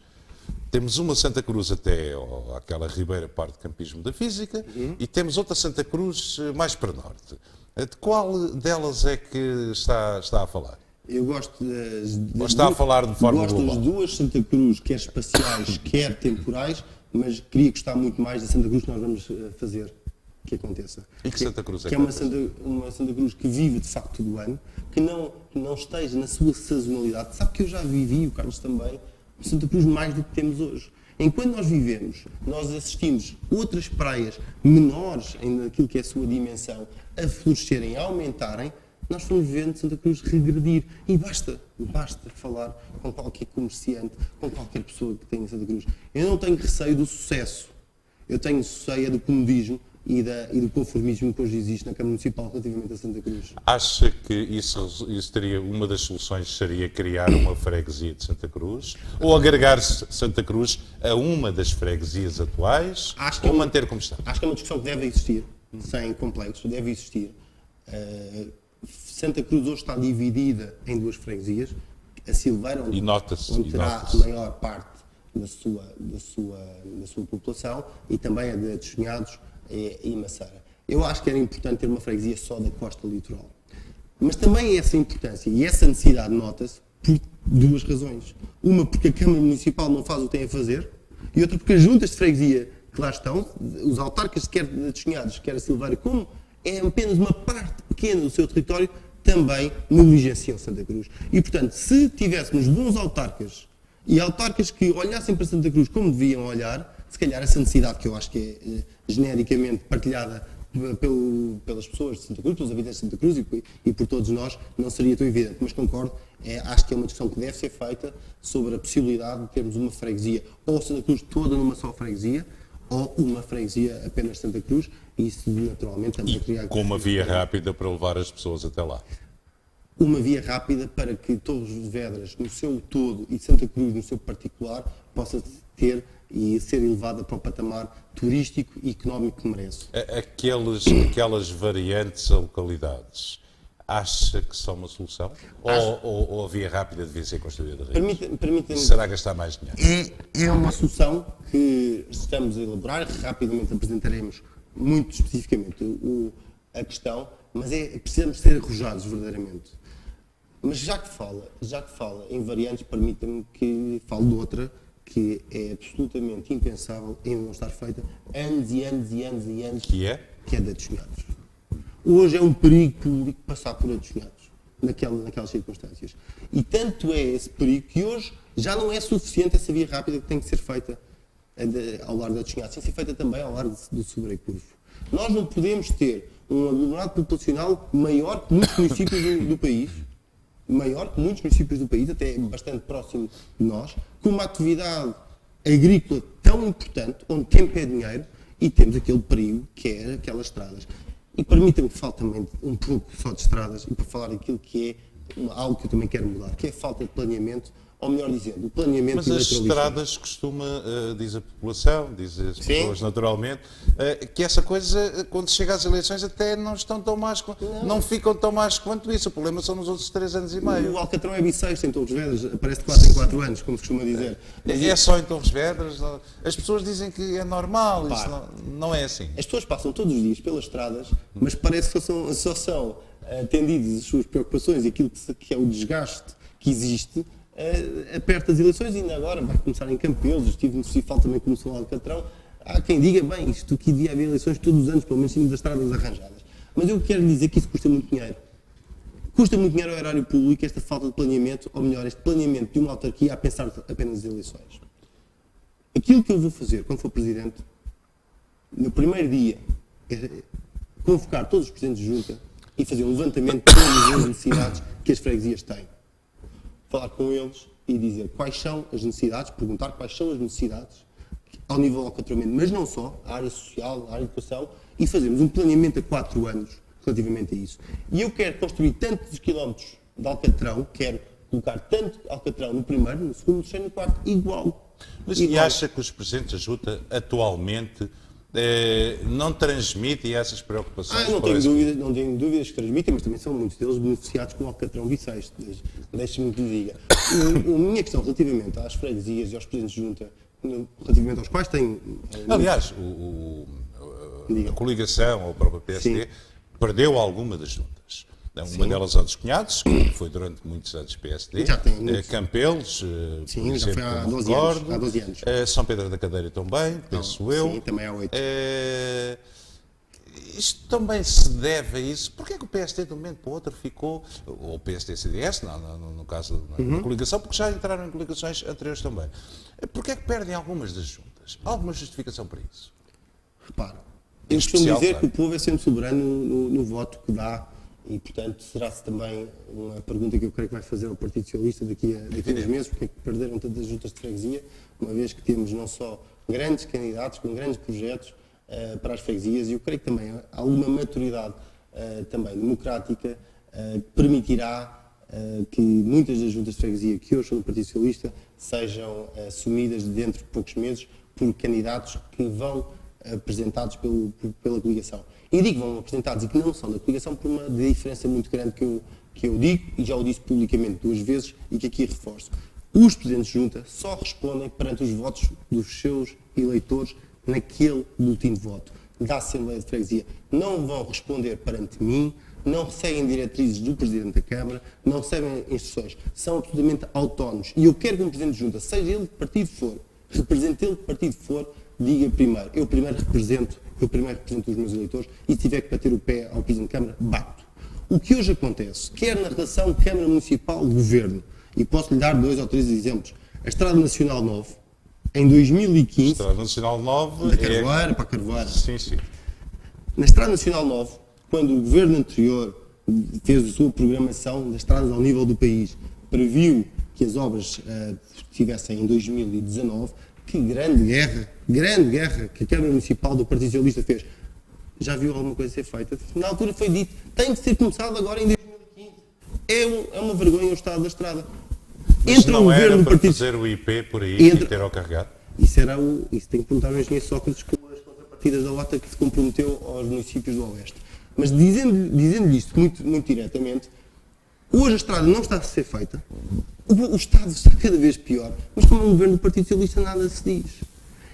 Temos uma Santa Cruz até àquela ribeira parte de campismo da física e temos outra Santa Cruz mais para norte. De qual delas é que está a falar? Eu gosto Ou está a falar de forma gosto global? das duas Santa Cruz, quer espaciais, quer temporais, mas queria gostar muito mais da Santa Cruz que nós vamos fazer que aconteça. E que Santa Cruz é que é uma Santa Cruz que vive de facto todo o ano, que não esteja na sua sazonalidade. Sabe que eu já vivi, o Carlos também, Santa Cruz mais do que temos hoje. Enquanto nós vivemos, nós assistimos outras praias menores naquilo que é a sua dimensão a florescerem, a aumentarem, nós fomos vendo Santa Cruz regredir. E basta falar com qualquer comerciante, com qualquer pessoa que tenha Santa Cruz. Eu não tenho receio do sucesso. Eu tenho receio do comodismo e do conformismo que hoje existe na Câmara Municipal relativamente a Santa Cruz. Acha que isso teria, uma das soluções seria criar uma freguesia de Santa Cruz? Ou agregar Santa Cruz a uma das freguesias atuais? Ou manter como está? Acho que é uma discussão que deve existir, sem complexos, deve existir. Santa Cruz hoje está dividida em 2 freguesias. A Silveira, onde terá a maior parte da sua população, e também a de Chunhados e Maceira. Eu acho que era importante ter uma freguesia só da costa litoral. Mas também essa importância e essa necessidade nota-se por 2 razões. Uma, porque a Câmara Municipal não faz o que tem a fazer, e outra, porque as juntas de freguesia que lá estão, os autarcas, quer de Chunhados, quer a Silveira, como é apenas uma parte pequena do seu território, também negligenciam Santa Cruz. E, portanto, se tivéssemos bons autarcas e autarcas que olhassem para Santa Cruz como deviam olhar, se calhar essa necessidade, que eu acho que é genericamente partilhada pelas pessoas de Santa Cruz, pelos habitantes de Santa Cruz e por todos nós, não seria tão evidente. Mas concordo, acho que é uma discussão que deve ser feita sobre a possibilidade de termos uma freguesia, ou Santa Cruz toda numa só freguesia, ou uma freguesia apenas Santa Cruz, e isso naturalmente também criar... Com uma via rápida para levar as pessoas até lá. Uma via rápida para que Torres Vedras, no seu todo, e Santa Cruz, no seu particular, possa ter e ser elevada para o patamar turístico e económico que merece. Aquelas variantes a localidades, acha que são uma solução? Ou a via rápida devia ser construída? Permita-me... Será gastar mais dinheiro? É uma solução que estamos a elaborar, rapidamente apresentaremos muito especificamente a questão, mas precisamos ser arrojados verdadeiramente. Mas já que fala em variantes, permita-me que fale de outra que é absolutamente impensável ainda não estar feita, anos e anos e anos e anos, que é a de Chunhados. Hoje é um perigo público passar por a de Chunhados, naquelas circunstâncias. E tanto é esse perigo que hoje já não é suficiente essa via rápida que tem que ser feita ao largo da Chunhados, tem que ser feita também ao largo do Sobrei Curvo. Nós não podemos ter um aglomerado populacional maior que muitos municípios do país, até bastante próximo de nós, com uma atividade agrícola tão importante, onde tempo é dinheiro, e temos aquele perigo que é aquelas estradas. E permitam-me que fale também um pouco só de estradas, e para falar daquilo que é algo que eu também quero mudar, que é a falta de planeamento, ou melhor dizendo, o planeamento... Mas as estradas costuma, diz a população, diz as pessoas naturalmente, que essa coisa, quando chega às eleições, até não estão tão más, não ficam tão más quanto isso. O problema são nos outros 3 anos e meio. O Alcatrão é bissexto em Torres Vedras, aparece de 4 em 4 anos, como se costuma dizer. É só em Torres Vedras? As pessoas dizem que é normal, isso não é assim. As pessoas passam todos os dias pelas estradas, mas parece que só são atendidas as suas preocupações e aquilo que é o desgaste que existe perto das eleições. E ainda agora vai começar em Campelos, estive no Cifal, também começou no Alcatrão. Há quem diga, bem, isto aqui devia haver eleições todos os anos, pelo menos tínhamos as estradas arranjadas. Mas eu quero dizer que isso custa muito dinheiro. Custa muito dinheiro ao erário público esta falta de planeamento, ou melhor, este planeamento de uma autarquia a pensar apenas nas eleições. Aquilo que eu vou fazer quando for Presidente, no primeiro dia, é convocar todos os Presidentes de Junta e fazer um levantamento de todas as necessidades que as freguesias têm. Falar com eles e dizer quais são as necessidades, perguntar quais são as necessidades ao nível do alcatramento, mas não só, a área social, a área de educação, e fazermos um planeamento a 4 anos relativamente a isso. E eu quero construir tantos quilómetros de Alcatrão, quero colocar tanto Alcatrão no primeiro, no segundo, no terceiro e no quarto, igual. Mas e acha que os Presidentes da Junta atualmente não transmitem essas preocupações? Não tenho dúvidas que transmitem, mas também são muitos deles beneficiados com o Alcatrão bissexto. Deixe-me que lhe diga. A minha questão relativamente às freguesias e aos Presidentes de Junta, relativamente aos quais tem... Aliás, a coligação, ou a própria PSD, perdeu alguma das juntas. Uma delas a dos Cunhados, que foi durante muitos anos PSD, Campelos, sim, já foi há 12 anos. São Pedro da Cadeira também, penso eu. Sim, também há 8. Isto também se deve a isso. Porquê que o PSD de um momento para o outro ficou, ou o PSD-CDS, no caso da coligação, porque já entraram em coligações anteriores também. Porquê que perdem algumas das juntas? Há alguma justificação para isso? Repara, eu costumo dizer que o povo é sempre soberano no voto que dá e, portanto, será-se também uma pergunta que eu creio que vai fazer ao Partido Socialista daqui a uns meses, porque é que perderam tantas juntas de freguesia, uma vez que temos não só grandes candidatos com grandes projetos para as freguesias, e eu creio que também há alguma maturidade também democrática permitirá que muitas das juntas de freguesia que hoje são do Partido Socialista sejam assumidas dentro de poucos meses por candidatos que vão apresentados pela coligação. E digo vão apresentados e que não são da coligação por uma diferença muito grande que eu digo, e já o disse publicamente 2 vezes, e que aqui reforço. Os presidentes de junta só respondem perante os votos dos seus eleitores naquele boletim de voto da Assembleia de Freguesia. Não vão responder perante mim, não seguem diretrizes do Presidente da Câmara, não recebem instruções. São absolutamente autónomos. E eu quero que um presidente de junta, seja ele de partido for, represente ele de partido for, diga primeiro, eu primeiro represento os meus eleitores, e se tiver que bater o pé ao Presidente da Câmara, bato. O que hoje acontece, quer na relação Câmara Municipal-Governo, e posso lhe dar 2 ou 3 exemplos, a Estrada Nacional 9, em 2015... Estrada Nacional 9... Da Carvoeira para a Carvoeira. Sim, sim. Na Estrada Nacional 9, quando o Governo anterior fez a sua programação das estradas ao nível do país, previu que as obras estivessem em 2019, que grande guerra que a Câmara Municipal do Partido Socialista fez. Já viu alguma coisa ser feita? Na altura foi dito, tem que ser começado agora em 2015. É uma vergonha o estado da estrada. Mas Entra não o governo era do para partido... fazer o IP por aí e ter ao carregado? Isso tem que perguntar ao engenheiro Sócrates com as contrapartidas da OTA que se comprometeu aos municípios do Oeste. Mas dizendo-lhe isto muito diretamente, hoje a estrada não está a ser feita, o Estado está cada vez pior, mas como é um governo do Partido Socialista nada se diz.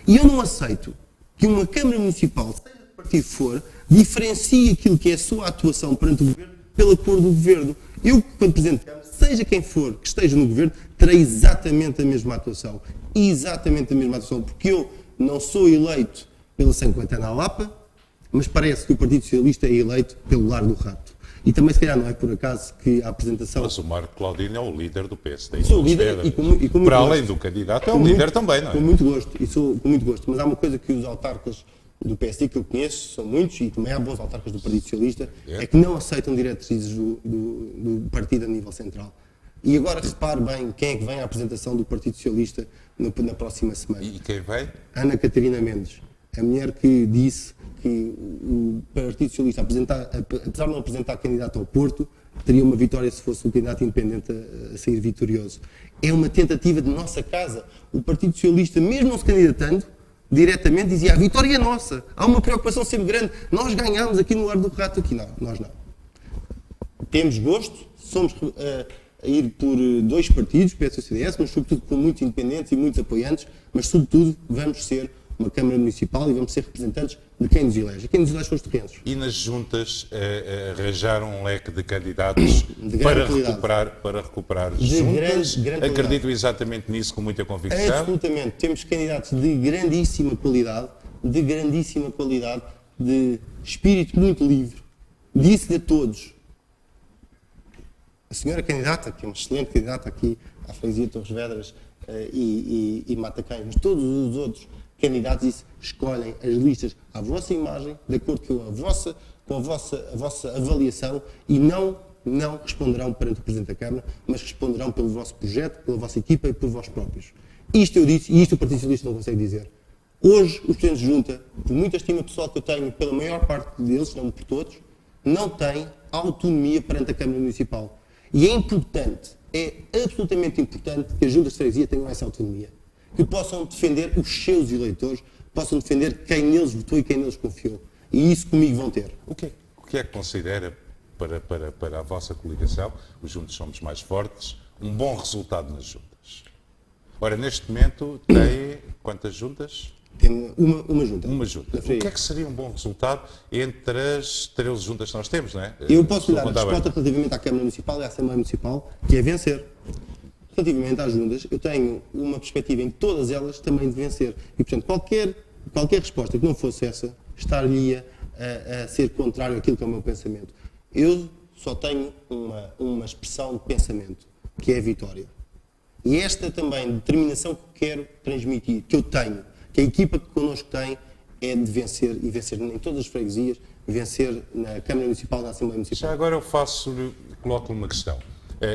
E eu não aceito que uma Câmara Municipal, seja de partido for, diferencie aquilo que é a sua atuação perante o governo pela cor do governo. Eu, quando Presidente da Câmara, seja quem for que esteja no governo, terei exatamente a mesma atuação. Exatamente a mesma atuação, porque eu não sou eleito pela 50 na Lapa, mas parece que o Partido Socialista é eleito pelo Lar do Rato. E também, se calhar, não é por acaso que a apresentação... Mas o Marco Claudino é o líder do PSD. Sou o líder e com muito para além do candidato, é o líder também, não é? Com muito gosto, com muito gosto. Mas há uma coisa que os autarcas do PSD, que eu conheço, são muitos, e também há bons autarcas do Partido Socialista, é que não aceitam diretrizes do partido a nível central. E agora repare bem quem é que vem à apresentação do Partido Socialista na próxima semana. E quem vem? Ana Catarina Mendes, a mulher que disse que o Partido Socialista, apesar de não apresentar candidato ao Porto, teria uma vitória se fosse um candidato independente a sair vitorioso. É uma tentativa de nossa casa. O Partido Socialista, mesmo não se candidatando, diretamente dizia: a vitória é nossa. Há uma preocupação sempre grande. Nós ganhámos aqui no Lar do Rato, aqui não, nós não. Temos gosto, somos a ir por 2 partidos, PS e CDS, mas sobretudo com muitos independentes e muitos apoiantes, mas sobretudo vamos ser uma Câmara Municipal e vamos ser representantes de quem nos elege. Quem nos elege são os terrenos. E nas juntas arranjaram um leque de candidatos para recuperar juntas? Acredito exatamente nisso com muita convicção? Absolutamente. Temos candidatos de grandíssima qualidade, de espírito muito livre. Disse-lhe a todos. A senhora candidata, que é uma excelente candidata aqui à freguesia de Torres Vedras e Matacães, mas todos os outros candidatos escolhem as listas à vossa imagem, de acordo com a vossa avaliação, e não responderão perante o Presidente da Câmara, mas responderão pelo vosso projeto, pela vossa equipa e por vós próprios. Isto eu disse, e isto o Partido Socialista não consegue dizer. Hoje, os presidentes de junta, por muita estima pessoal que eu tenho pela maior parte deles, não por todos, não têm autonomia perante a Câmara Municipal. E é importante, é absolutamente importante que as juntas de freguesia tenham essa autonomia. Que possam defender os seus eleitores, possam defender quem neles votou e quem neles confiou. E isso comigo vão ter. O que é que considera para a vossa coligação, os Juntos Somos Mais Fortes, um bom resultado nas juntas? Ora, neste momento tem quantas juntas? Tem uma junta. Uma junta. O que é que seria um bom resultado entre as 13 juntas que nós temos, não é? Eu posso lhe dar a resposta relativamente à Câmara Municipal e à Assembleia Municipal, que é vencer. Relativamente às juntas, eu tenho uma perspectiva em todas elas também de vencer. E, portanto, qualquer resposta que não fosse essa, estar-lhe a ser contrário àquilo que é o meu pensamento. Eu só tenho uma expressão de pensamento, que é a vitória. E esta também determinação que quero transmitir, que eu tenho, que a equipa que connosco tem, é de vencer, e vencer em todas as freguesias, vencer na Câmara Municipal, na Assembleia Municipal. Já agora eu coloco-lhe uma questão.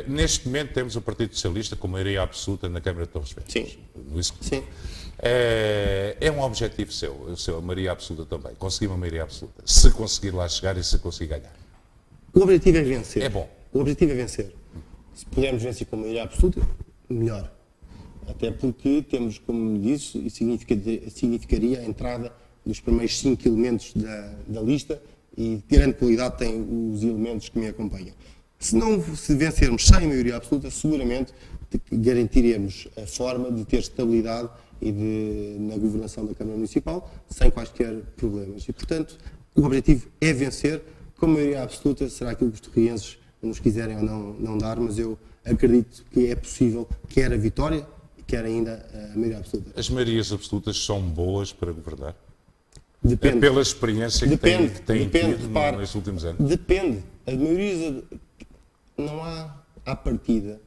Neste momento temos o Partido Socialista com maioria absoluta na Câmara de Torres Vedras. Sim. Sim. É um objetivo seu, a maioria absoluta também, conseguir uma maioria absoluta, se conseguir lá chegar e se conseguir ganhar. O objetivo é vencer. É bom. O objetivo é vencer. Se pudermos vencer com maioria absoluta, melhor. Até porque temos, como disse, e significaria a entrada dos primeiros 5 elementos da lista, e de grande qualidade tem os elementos que me acompanham. Se vencermos sem maioria absoluta, seguramente garantiremos a forma de ter estabilidade na governação da Câmara Municipal, sem quaisquer problemas. E, portanto, o objetivo é vencer. Com maioria absoluta será aquilo que os torrienses nos quiserem ou não dar, mas eu acredito que é possível, quer a vitória, quer ainda a maioria absoluta. As maiorias absolutas são boas para governar? Depende. É pela experiência que têm tido nestes últimos anos? Depende. As maiorias, não há, à partida,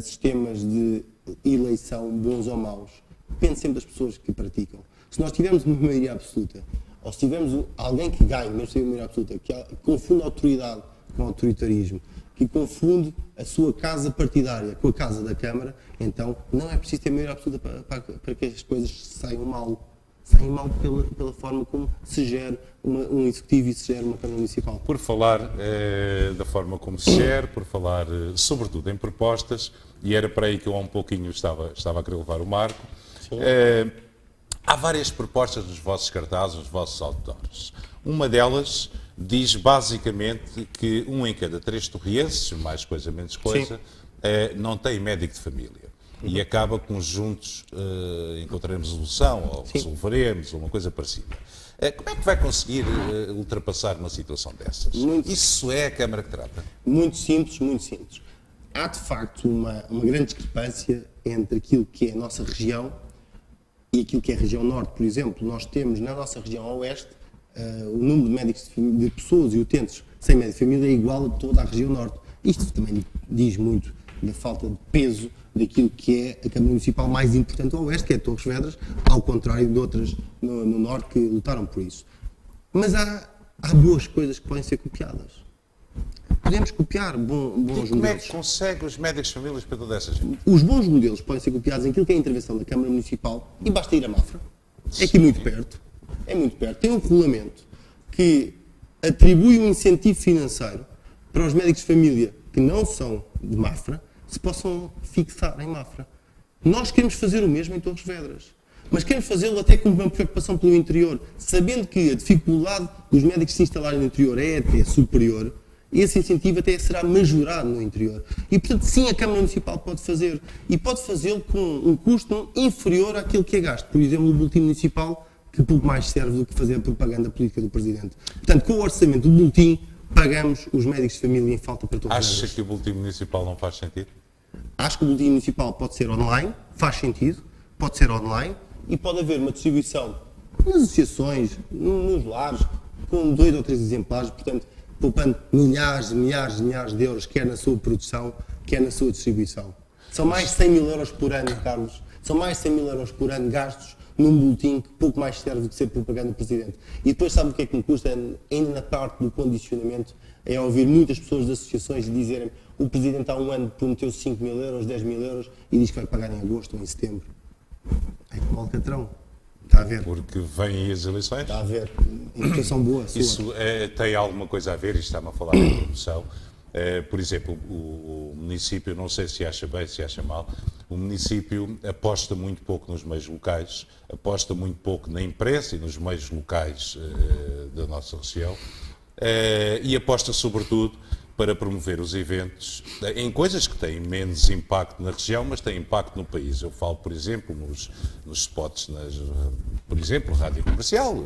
sistemas de eleição bons ou maus. Depende sempre das pessoas que praticam. Se nós tivermos uma maioria absoluta, ou se tivermos alguém que ganhe, mesmo sem maioria absoluta, que confunde a autoridade com o autoritarismo, que confunde a sua casa partidária com a casa da Câmara, então não é preciso ter maioria absoluta para que as coisas saiam mal. Saem mal pela forma como se gera um executivo e se gera uma Câmara Municipal. Por falar da forma como se gera, por falar sobretudo em propostas, e era para aí que eu há um pouquinho estava a querer levar o Marco, há várias propostas nos vossos cartazes, nos vossos outdoors. Uma delas diz basicamente que 1 em cada 3 torrienses, mais coisa menos coisa, não tem médico de família. E acaba com juntos encontraremos solução, ou resolveremos, ou uma coisa parecida. Como é que vai conseguir ultrapassar uma situação dessas? Isso é a Câmara que trata? Muito simples, muito simples. Há de facto uma grande discrepância entre aquilo que é a nossa região e aquilo que é a região norte. Por exemplo, nós temos na nossa região oeste o número de médicos de pessoas e utentes sem médico de família é igual a toda a região norte. Isto também diz muito da falta de peso daquilo que é a Câmara Municipal mais importante ao oeste, que é Torres Vedras, ao contrário de outras no norte que lutaram por isso. Mas há boas coisas que podem ser copiadas. Podemos copiar bons modelos. Como é que consegue os médicos de famílias para toda essa gente? Os bons modelos podem ser copiados em aquilo que é a intervenção da Câmara Municipal, e basta ir a Mafra. É aqui muito perto. É muito perto. Tem um regulamento que atribui um incentivo financeiro para os médicos de família que não são de Mafra, se possam fixar em Mafra. Nós queremos fazer o mesmo em Torres Vedras, mas queremos fazê-lo até com uma preocupação pelo interior, sabendo que a dificuldade dos médicos se instalarem no interior é até superior, esse incentivo até será majorado no interior. E, portanto, sim, a Câmara Municipal pode fazer, e pode fazê-lo com um custo inferior àquilo que é gasto. Por exemplo, o boletim municipal, que pouco mais serve do que fazer a propaganda política do Presidente. Portanto, com o orçamento do boletim, pagamos os médicos de família em falta para Torres Vedras. Acha que o boletim municipal não faz sentido? Acho que o boletim municipal pode ser online, faz sentido, pode ser online, e pode haver uma distribuição nas associações, nos lares, com 2 ou 3 exemplares, portanto, poupando milhares de euros, quer na sua produção, quer na sua distribuição. São mais de 100 mil euros por ano, Carlos, são mais de 100 mil euros por ano gastos num boletim que pouco mais serve do que ser propaganda do Presidente. E depois sabe o que é que me custa, ainda na parte do condicionamento, é ouvir muitas pessoas de associações dizerem o Presidente há um ano prometeu 5 mil euros, 10 mil euros e diz que vai pagar em agosto ou em setembro. É como Alcatrão. Está a ver? Porque vêm aí as eleições? Está a ver. Educação boa. Isso tem alguma coisa a ver, isto está-me a falar de corrupção. Por exemplo, o município, não sei se acha bem, se acha mal, o município aposta muito pouco nos meios locais, aposta muito pouco na imprensa e nos meios locais da nossa região, e aposta sobretudo para promover os eventos em coisas que têm menos impacto na região, mas têm impacto no país. Eu falo, por exemplo, nos spots, por exemplo, rádio comercial,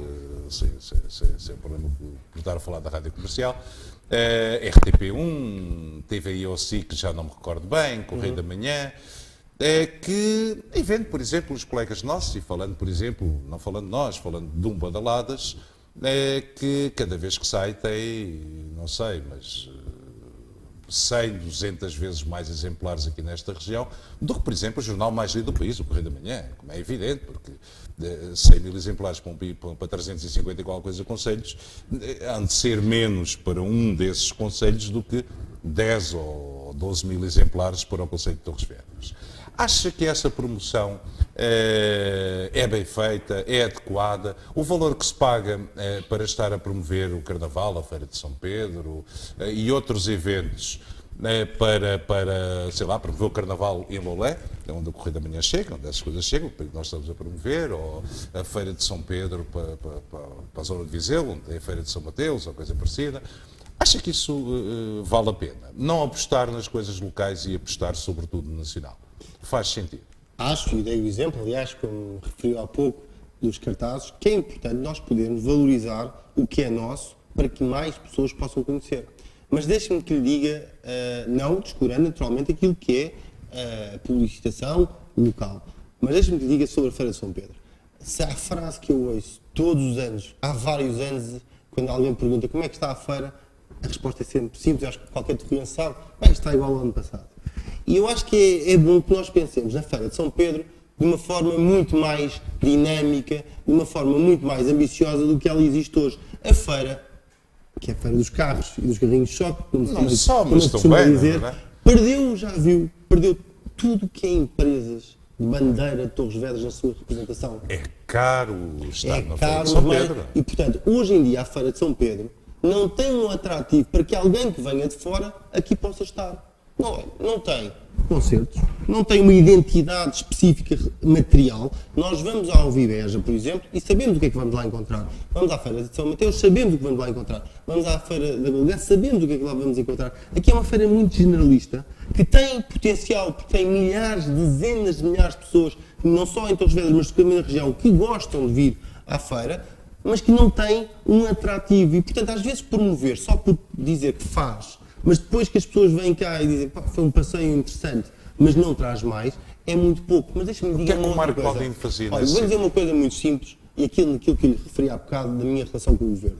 sem problema por estar a falar da rádio comercial, RTP1, TVI ou SIC, já não me recordo bem, Correio da Manhã, que evento, por exemplo, os colegas nossos, e falando, por exemplo, não falando de nós, falando de Badaladas, que cada vez que sai tem, não sei, mas 100, 200 vezes mais exemplares aqui nesta região do que, por exemplo, o jornal mais lido do país, o Correio da Manhã, como é evidente, porque 100 mil exemplares para 350 e qualquer coisa concelhos, há de ser menos para um desses concelhos do que 10 ou 12 mil exemplares para o concelho de Torres Vedras. Acha que essa promoção é bem feita, é adequada? O valor que se paga para estar a promover o Carnaval, a Feira de São Pedro e outros eventos para, sei lá, promover o Carnaval em Lolé, onde o Correio da Manhã chega, onde essas coisas chegam, que nós estamos a promover, ou a Feira de São Pedro para a zona de Viseu, onde é a Feira de São Mateus, ou coisa parecida. Acha que isso vale a pena? Não apostar nas coisas locais e apostar sobretudo no nacional? Faz sentido? Acho, e dei o exemplo, aliás, como referiu há pouco, dos cartazes, que é importante nós podermos valorizar o que é nosso para que mais pessoas possam conhecer. Mas deixe-me que lhe diga, não descurando naturalmente aquilo que é a publicitação local, mas deixe-me que lhe diga sobre a Feira de São Pedro. Se há a frase que eu ouço todos os anos, há vários anos, quando alguém pergunta como é que está a feira, a resposta é sempre simples, eu acho que qualquer torriense sabe, bem, está igual ao ano passado. E eu acho que é bom que nós pensemos na Feira de São Pedro de uma forma muito mais dinâmica, de uma forma muito mais ambiciosa do que ela existe hoje. A feira, que é a Feira dos Carros e dos Carrinhos de Choque, como se costuma dizer, perdeu tudo o que é empresas de bandeira de Torres Vedras na sua representação. É caro estar na Feira de São Pedro. E, portanto, hoje em dia a Feira de São Pedro não tem um atrativo para que alguém que venha de fora aqui possa estar. Não tem concertos, não tem uma identidade específica material. Nós vamos ao Viveja, por exemplo, e sabemos o que é que vamos lá encontrar. Vamos à Feira de São Mateus, sabemos o que vamos lá encontrar. Vamos à Feira da Belgã, sabemos o que é que lá vamos encontrar. Aqui é uma feira muito generalista, que tem potencial, porque tem milhares, dezenas de milhares de pessoas, não só em Torres Vedras, mas também na região, que gostam de vir à feira, mas que não tem um atrativo. E, portanto, às vezes promover só por dizer que faz, mas depois que as pessoas vêm cá e dizem, pá, foi um passeio interessante, mas não traz mais, é muito pouco. Mas deixa-me dizer uma outra coisa. O que é que o Marco Paulino fazia? Olha, vou dizer uma coisa muito simples, e aquilo que eu lhe referi há bocado da minha relação com o Governo.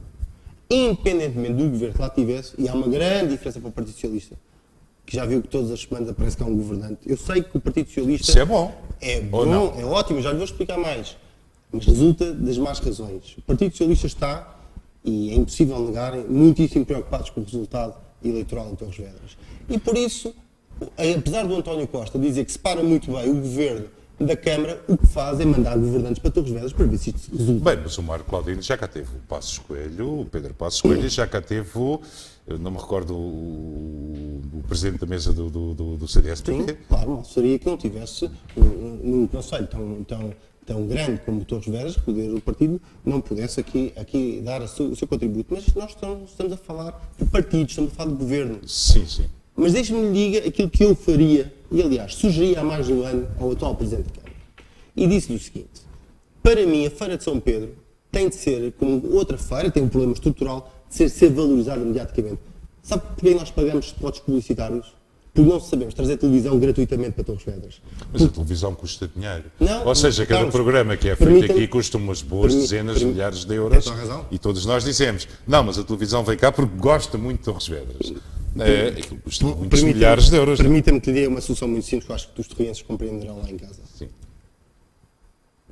Independentemente do Governo que lá tivesse, e há uma grande diferença para o Partido Socialista, que já viu que todas as semanas aparece cá um governante. Eu sei que o Partido Socialista... Isso é bom. É bom, é ótimo, já lhe vou explicar mais. Mas resulta das más razões. O Partido Socialista está, e é impossível negarem, muitíssimo preocupados com o resultado eleitoral em Torres Vedras. E por isso, apesar do António Costa dizer que separa muito bem o Governo da Câmara, o que faz é mandar governantes para Torres Vedras para ver se isto resulta. Bem, mas o Marco Claudino já cá teve o Passos Coelho, o Pedro Passos Coelho, já cá teve eu não me recordo o presidente da mesa do CDS-PP. Sim, claro, não seria que não tivesse num conselho tão grande como Torres Vedras, que o líder do partido não pudesse aqui dar o seu contributo. Mas nós estamos a falar de partidos, estamos a falar de governo. Sim, sim. Mas deixe-me lhe diga aquilo que eu faria, e aliás, sugeria há mais de um ano ao atual Presidente da Câmara. E disse-lhe o seguinte: para mim, a Feira de São Pedro tem de ser, como outra feira, tem um problema estrutural, de ser valorizada imediatamente. Sabe porquê nós pagamos spots publicitários? Porque não sabemos trazer televisão gratuitamente para Torres Vedras. Mas a televisão custa dinheiro. Não, ou seja, cada programa que é feito aqui custa umas boas dezenas de milhares de euros. E todos nós dizemos, não, mas a televisão vem cá porque gosta muito de Torres Vedras. Aquilo custa muitos milhares de euros. Permita-me que lhe dê uma solução muito simples que eu acho que os torrienses compreenderão lá em casa. Sim.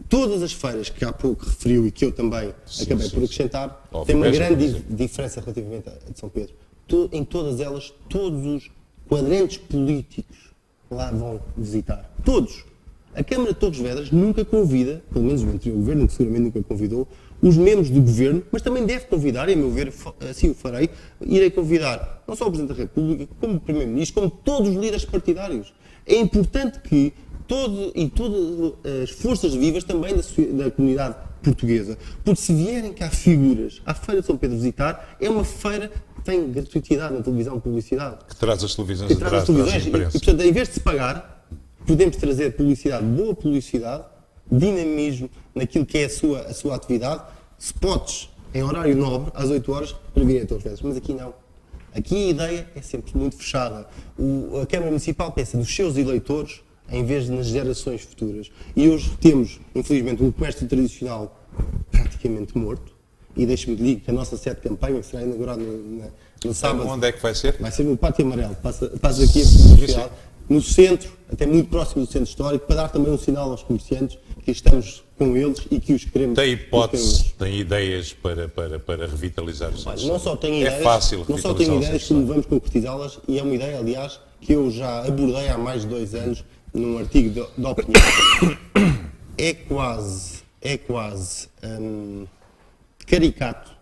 Todas as feiras que há pouco referiu e que eu também acabei por acrescentar, têm uma grande diferença relativamente a de São Pedro. Em todas elas, todos os quadrantes políticos lá vão visitar. Todos. A Câmara de Torres Vedras nunca convida, pelo menos o anterior governo, que seguramente nunca convidou, os membros do governo, mas também deve convidar, e a meu ver, assim o farei, irei convidar não só o Presidente da República, como o Primeiro-Ministro, como todos os líderes partidários. É importante que todas as forças vivas também da comunidade portuguesa, porque se vierem cá figuras à Feira de São Pedro visitar, é uma feira que tem gratuitidade na televisão, publicidade. Que traz as televisões atrás, e, portanto, em vez de se pagar, podemos trazer publicidade, boa publicidade, dinamismo naquilo que é a sua atividade, spots em horário nobre, às 8 horas, para virem a Torres Vedras. Mas aqui não. Aqui a ideia é sempre muito fechada. A Câmara Municipal pensa nos seus eleitores em vez de nas gerações futuras. E hoje temos, infelizmente, um comércio tradicional praticamente morto e deixe-me que diga que a nossa sede de campanha, que será inaugurada no sábado... Onde é que vai ser? Vai ser no Pátio Amarelo, passa aqui a fotografia, no centro, até muito próximo do centro histórico, para dar também um sinal aos comerciantes que estamos com eles e que os queremos. Tem hipótese, tem ideias para revitalizar os centros? Não só tenho ideias, é fácil não só tenho ideias, como vamos concretizá-las, e é uma ideia, aliás, que eu já abordei há mais de 2 anos num artigo de opinião. É quase caricato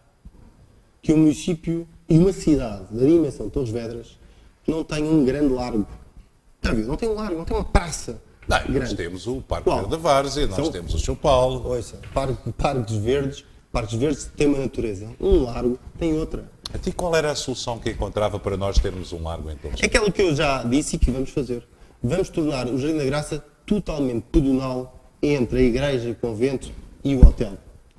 que um município e uma cidade da dimensão de Torres Vedras não tenham um grande largo. Já viu? Não tem um largo, não tem uma praça. Nós temos o Parque Verde da Várzea, nós temos o São Paulo. Ouça, Parques Verdes têm uma natureza. Um largo tem outra. A ti qual era a solução que encontrava para nós termos um largo em Torres Vedras? É aquela que eu já disse e que vamos fazer. Vamos tornar o Jardim da Graça totalmente pedonal entre a igreja, o convento e o hotel.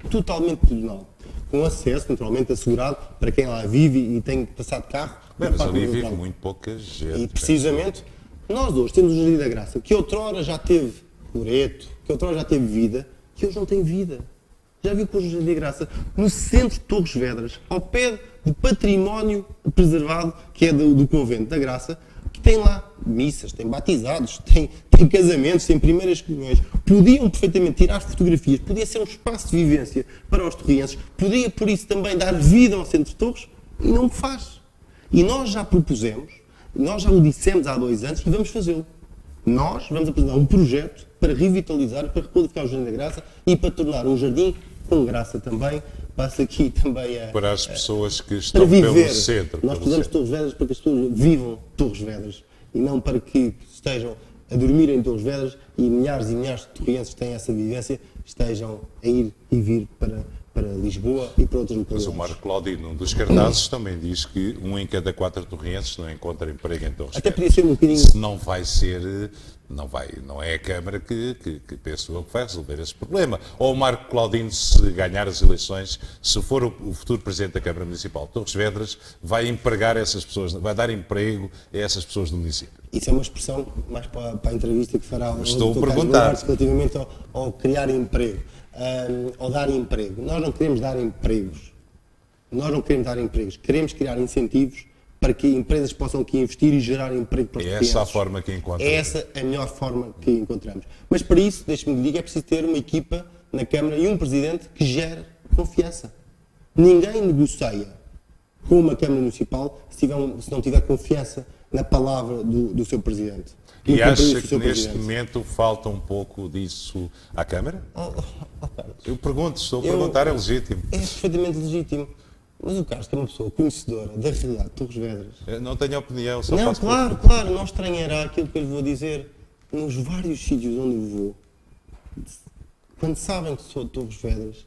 Totalmente pedonal. Com acesso, naturalmente, assegurado para quem lá vive e tem que passar de carro. Mas ali vive muito pouca gente. E precisamente, nós hoje temos o Jardim da Graça, que outrora já teve loreto, que outrora já teve vida, que hoje não tem vida. Já viu que hoje o Jardim da Graça, no centro de Torres Vedras, ao pé do património preservado, que é do Convento da Graça, que tem lá missas, tem batizados, tem casamentos, tem primeiras comunhões. Podiam perfeitamente tirar fotografias, podia ser um espaço de vivência para os torrienses, podia por isso também dar vida ao centro de Torres, e não o faz. E nós já propusemos, nós já o dissemos há 2 anos e vamos fazê-lo. Nós vamos apresentar um projeto para revitalizar, para requalificar o Jardim da Graça e para tornar um jardim com graça também. Passa aqui também para as pessoas que estão pelo centro. Nós precisamos de Torres Vedras para que as pessoas vivam Torres Vedras e não para que estejam a dormir em Torres Vedras e milhares de torrienses que têm essa vivência estejam a ir e vir para Lisboa e para outras localidades. Mas o Marco Claudino, num dos cartazes, também diz que 1 em cada 4 torrienses não encontra emprego em Torres Vedras. Até podia ser um bocadinho... Se não vai ser... Não é a Câmara que penso eu que vai resolver esse problema. Ou o Marco Claudino, se ganhar as eleições, se for o futuro Presidente da Câmara Municipal de Torres Vedras, vai empregar essas pessoas, vai dar emprego a essas pessoas do município. Isso é uma expressão mais para a entrevista que fará o Estou a perguntar. Relativamente ao criar emprego, ao dar emprego. Nós não queremos dar empregos. Nós não queremos dar empregos. Queremos criar incentivos para que empresas possam aqui investir e gerar emprego para os clientes. É essa a forma que encontramos. É essa a melhor forma que encontramos. Mas para isso, deixe-me dizer, é preciso ter uma equipa na Câmara e um Presidente que gere confiança. Ninguém negocia com uma Câmara Municipal se não tiver confiança na palavra do seu Presidente. E acha que neste momento falta um pouco disso à Câmara? Eu pergunto, estou a perguntar, é legítimo. É perfeitamente legítimo. Mas o Carlos, que é uma pessoa conhecedora da realidade de Torres Vedras... Eu não tenho opinião, só não, faço claro, não estranhará aquilo que eu lhe vou dizer. Nos vários sítios onde eu vou, quando sabem que sou de Torres Vedras,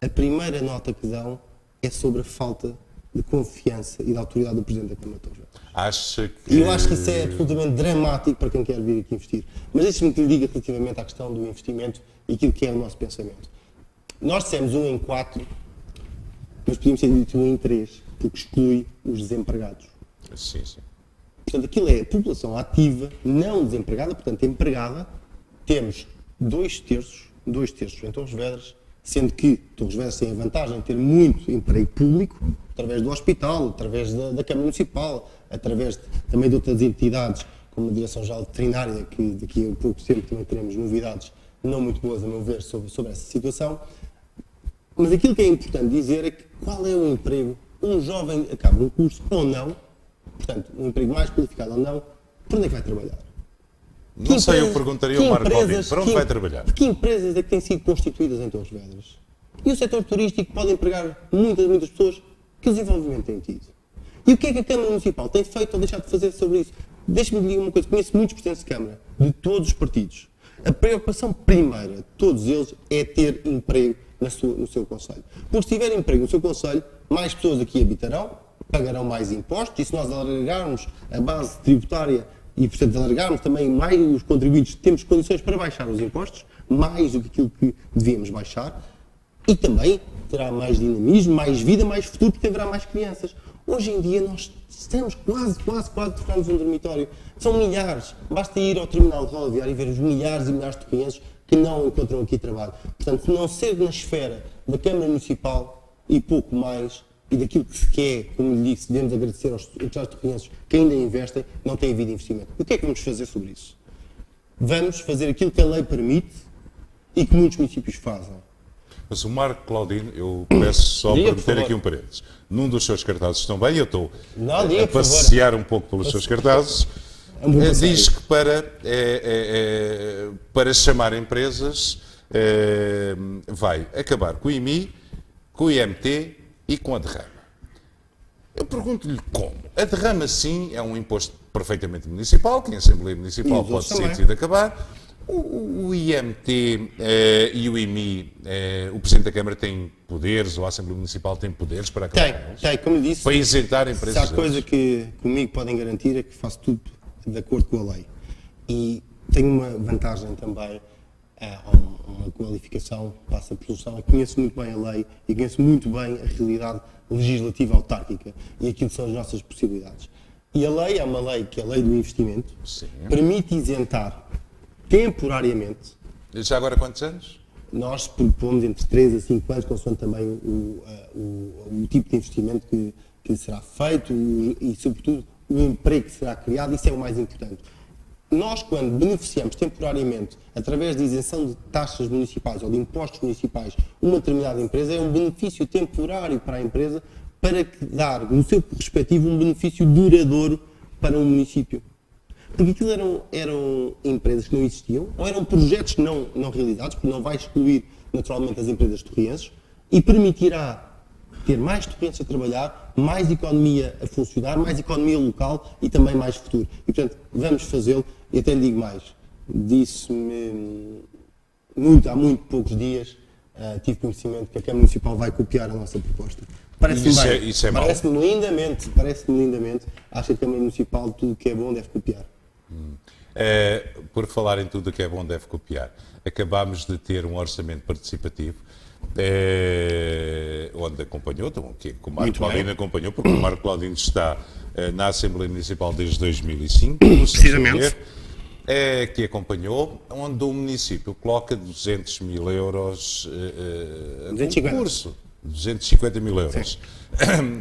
a primeira nota que dão é sobre a falta de confiança e de autoridade do Presidente da Câmara de Torres Vedras. Acha que... E eu acho que isso é absolutamente dramático para quem quer vir aqui investir. Mas deixe-me que lhe diga relativamente à questão do investimento e aquilo que é o nosso pensamento. Nós dissemos 1 em 4, mas podíamos ter dito 1 em 3, porque exclui os desempregados. Sim. Portanto, aquilo é a população ativa, não desempregada, portanto, empregada. Temos 2/3 em Torres Vedras, sendo que Torres Vedras tem a vantagem de ter muito emprego público, através do hospital, através da Câmara Municipal, através também de outras entidades, como a Direção-Geral Veterinária, que daqui a pouco tempo também teremos novidades não muito boas, a meu ver, sobre essa situação. Mas aquilo que é importante dizer é que qual é o emprego? Um jovem acaba um curso ou não, portanto, um emprego mais qualificado ou não, por onde é que vai trabalhar? Não sei, eu perguntaria ao Marco Claudino, para onde vai trabalhar? Que empresas é que têm sido constituídas em Torres Vedras? E o setor turístico pode empregar muitas pessoas. Que desenvolvimento tem tido? E o que é que a Câmara Municipal tem feito ou deixado de fazer sobre isso? Deixe-me dizer uma coisa, conheço muitos presidentes de Câmara, de todos os partidos. A preocupação primeira de todos eles é ter emprego no seu concelho. Porque se tiver emprego no seu concelho, mais pessoas aqui habitarão, pagarão mais impostos, e se nós alargarmos a base tributária e, portanto, alargarmos também mais os contribuintes, temos condições para baixar os impostos, mais do que aquilo que devíamos baixar, e também terá mais dinamismo, mais vida, mais futuro, porque haverá mais crianças. Hoje em dia nós estamos quase trocamos um dormitório. São milhares. Basta ir ao terminal rodoviário e ver os milhares e milhares de clientes que não encontram aqui trabalho. Portanto, se não ser na esfera da Câmara Municipal, e pouco mais, e daquilo que se quer, como lhe disse, devemos agradecer aos torrienses que ainda investem, não tem havido investimento. O que é que vamos fazer sobre isso? Vamos fazer aquilo que a lei permite e que muitos municípios fazem. Mas o Marco Claudino, eu peço só para meter aqui um parênteses. Num dos seus cartazes estão bem, eu estou a passear um pouco pelos seus cartazes, diz que para chamar empresas vai acabar com o IMI, com o IMT e com a derrama. Eu pergunto-lhe como. A derrama, sim, é um imposto perfeitamente municipal, que em Assembleia Municipal pode ser decidido acabar. O IMT e o IMI, o Presidente da Câmara tem poderes, ou a Assembleia Municipal tem poderes para acabar? Tem, como lhe disse. Para isentar empresas. Se há coisa que comigo podem garantir é que faço tudo de acordo com a lei. E tenho uma vantagem também, uma qualificação, passa por solução. Eu conheço muito bem a lei e conheço muito bem a realidade legislativa autárquica e aquilo que são as nossas possibilidades. E a lei é uma lei que é a lei do investimento, sim, permite isentar temporariamente. Já agora quantos anos? Nós propomos entre 3 a 5 anos, consoante também o tipo de investimento que será feito e, sobretudo, o emprego que será criado. Isso é o mais importante. Nós, quando beneficiamos temporariamente, através de isenção de taxas municipais ou de impostos municipais, uma determinada empresa, é um benefício temporário para a empresa para dar, no seu respectivo, um benefício duradouro para um município. Porque aquilo eram empresas que não existiam, ou eram projetos não realizados, porque não vai excluir naturalmente as empresas torrienses, e permitirá ter mais torrienses a trabalhar, mais economia a funcionar, mais economia local e também mais futuro. E portanto, vamos fazê-lo, e até lhe digo mais, disse-me há muito poucos dias, tive conhecimento que a Câmara Municipal vai copiar a nossa proposta. Parece-me lindamente, acho que a Câmara Municipal tudo o que é bom deve copiar. Por falar em tudo o que é bom deve copiar, acabámos de ter um orçamento participativo onde acompanhou, que o Marco Claudino acompanhou, porque o Marco Claudino está na Assembleia Municipal desde 2005, precisamente, que acompanhou, onde o município coloca 200 mil euros a concurso. 250 mil euros,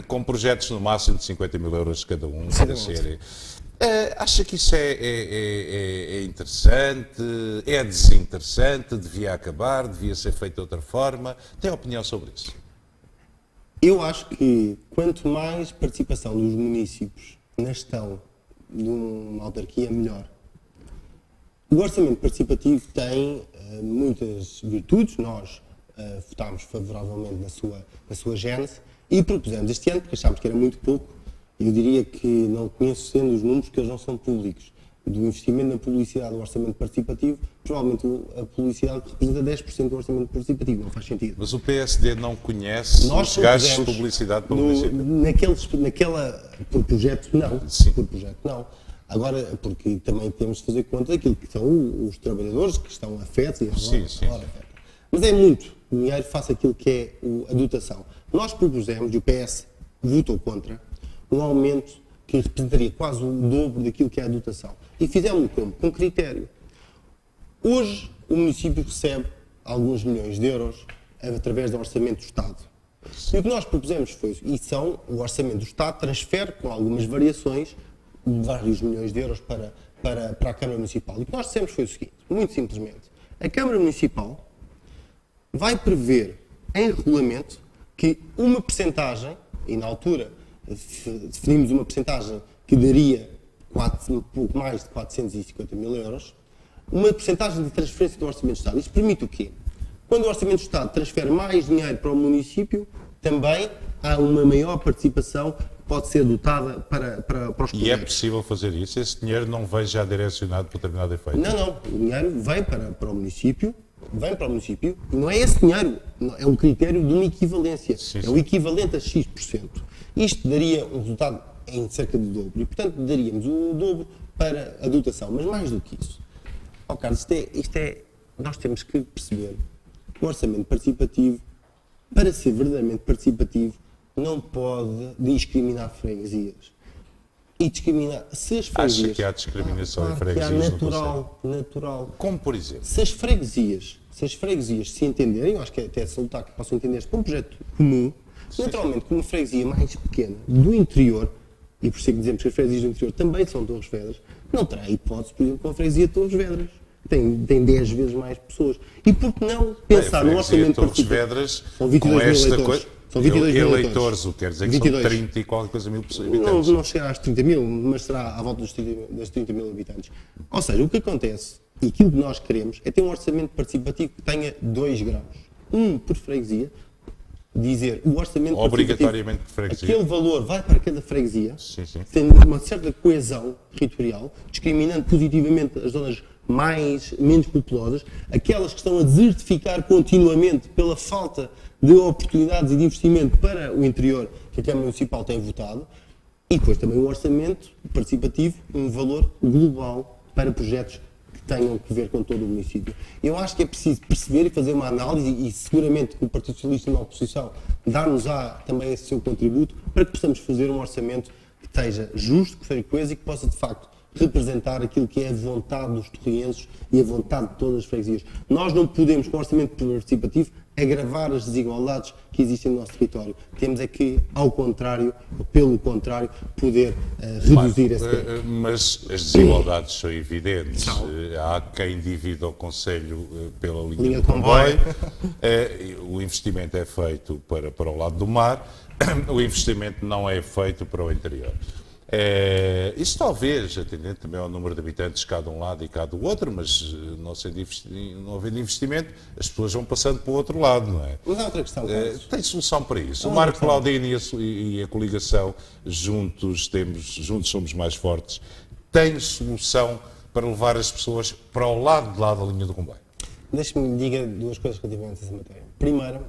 com projetos no máximo de 50 mil euros cada um, cada série. Acha que isso é interessante, é desinteressante, devia acabar, devia ser feito de outra forma? Tem opinião sobre isso? Eu acho que quanto mais participação dos municípios na gestão de uma autarquia, melhor. O orçamento participativo tem muitas virtudes, nós votámos favoravelmente na sua gênese e propusemos este ano, porque achámos que era muito pouco. Eu diria que não conheço sendo os números, porque eles não são públicos, do investimento na publicidade do orçamento participativo, provavelmente a publicidade representa 10% do orçamento participativo, não faz sentido. Mas o PSD não conhece os gastos de publicidade pelo município? Por projeto, não. Sim. Por projeto, não. Agora, porque também temos de fazer conta daquilo que são os trabalhadores que estão afetos e mas é muito dinheiro face àquilo que é a dotação. Nós propusemos, e o PS votou contra, um aumento que representaria quase o dobro daquilo que é a dotação. E fizemos com critério. Hoje, o município recebe alguns milhões de euros através do Orçamento do Estado. E o que nós propusemos foi, o Orçamento do Estado transfere, com algumas variações, vários milhões de euros para a Câmara Municipal. E o que nós dissemos foi o seguinte, muito simplesmente, a Câmara Municipal vai prever em regulamento que uma percentagem, e na altura definimos uma percentagem que daria um pouco mais de 450 mil euros, uma percentagem de transferência do Orçamento do Estado. Isto permite o quê? Quando o Orçamento do Estado transfere mais dinheiro para o município, também há uma maior participação que pode ser dotada para os projetos. E é possível fazer isso? Esse dinheiro não vem já direcionado para determinado efeito? Não. O dinheiro vem para o município, e não é esse dinheiro, é um critério de uma equivalência. Sim. É o equivalente a X%. Isto daria um resultado em cerca do dobro. E, portanto, daríamos o dobro para a dotação. Mas mais do que isso. Carlos, nós temos que perceber que o orçamento participativo, para ser verdadeiramente participativo, não pode discriminar freguesias. E discriminar... Se as freguesias... Acha que há discriminação em freguesias? Natural. Como, por exemplo? Se as freguesias se entenderem, eu acho que é até salutar que possam entender-se por um projeto comum, Naturalmente, com uma freguesia mais pequena, do interior, e por isso é que dizemos que as freguesias do interior também são Torres Vedras, não terá hipótese, por exemplo, com a freguesia de Torres Vedras. Tem 10 vezes mais pessoas. E por que não pensar no orçamento participativo? São 22 mil eleitores. São 22 mil eleitores, o que quer dizer que 22. São 30 e qualquer coisa mil habitantes. Não chegará às 30 mil, mas será à volta dos 30 mil habitantes. Ou seja, o que acontece, e aquilo que nós queremos, é ter um orçamento participativo que tenha 2 graus. Um por freguesia, dizer o orçamento obrigatoriamente por freguesia. Aquele valor vai para cada freguesia, sim. tendo uma certa coesão territorial, discriminando positivamente as zonas menos populosas, aquelas que estão a desertificar continuamente pela falta de oportunidades e de investimento para o interior que a Câmara Municipal tem votado, e depois também um orçamento participativo, um valor global para projetos que tenham que ver com todo o município. Eu acho que é preciso perceber e fazer uma análise, e seguramente que o Partido Socialista na oposição dar-nos-á também esse seu contributo, para que possamos fazer um orçamento que esteja justo, que seja coeso e que possa de facto representar aquilo que é a vontade dos torrienses e a vontade de todas as freguesias. Nós não podemos, com o orçamento participativo, agravar as desigualdades que existem no nosso território. Temos é que, ao contrário, pelo contrário, poder reduzir esse tempo. Mas as desigualdades são evidentes. Há quem divida o Conselho pela linha de comboio. O investimento é feito para o lado do mar. O investimento não é feito para o interior. Isso talvez, atendendo também ao número de habitantes de cada um lado e cada outro, mas não havendo investimento, as pessoas vão passando para o outro lado, não é? Mas há outra questão, tem solução para isso. O Marco Claudino e a coligação, juntos somos mais fortes, tem solução para levar as pessoas para o lado de lá da linha do comboio? Deixe-me dizer 2 coisas relativamente a essa matéria. Primeiro,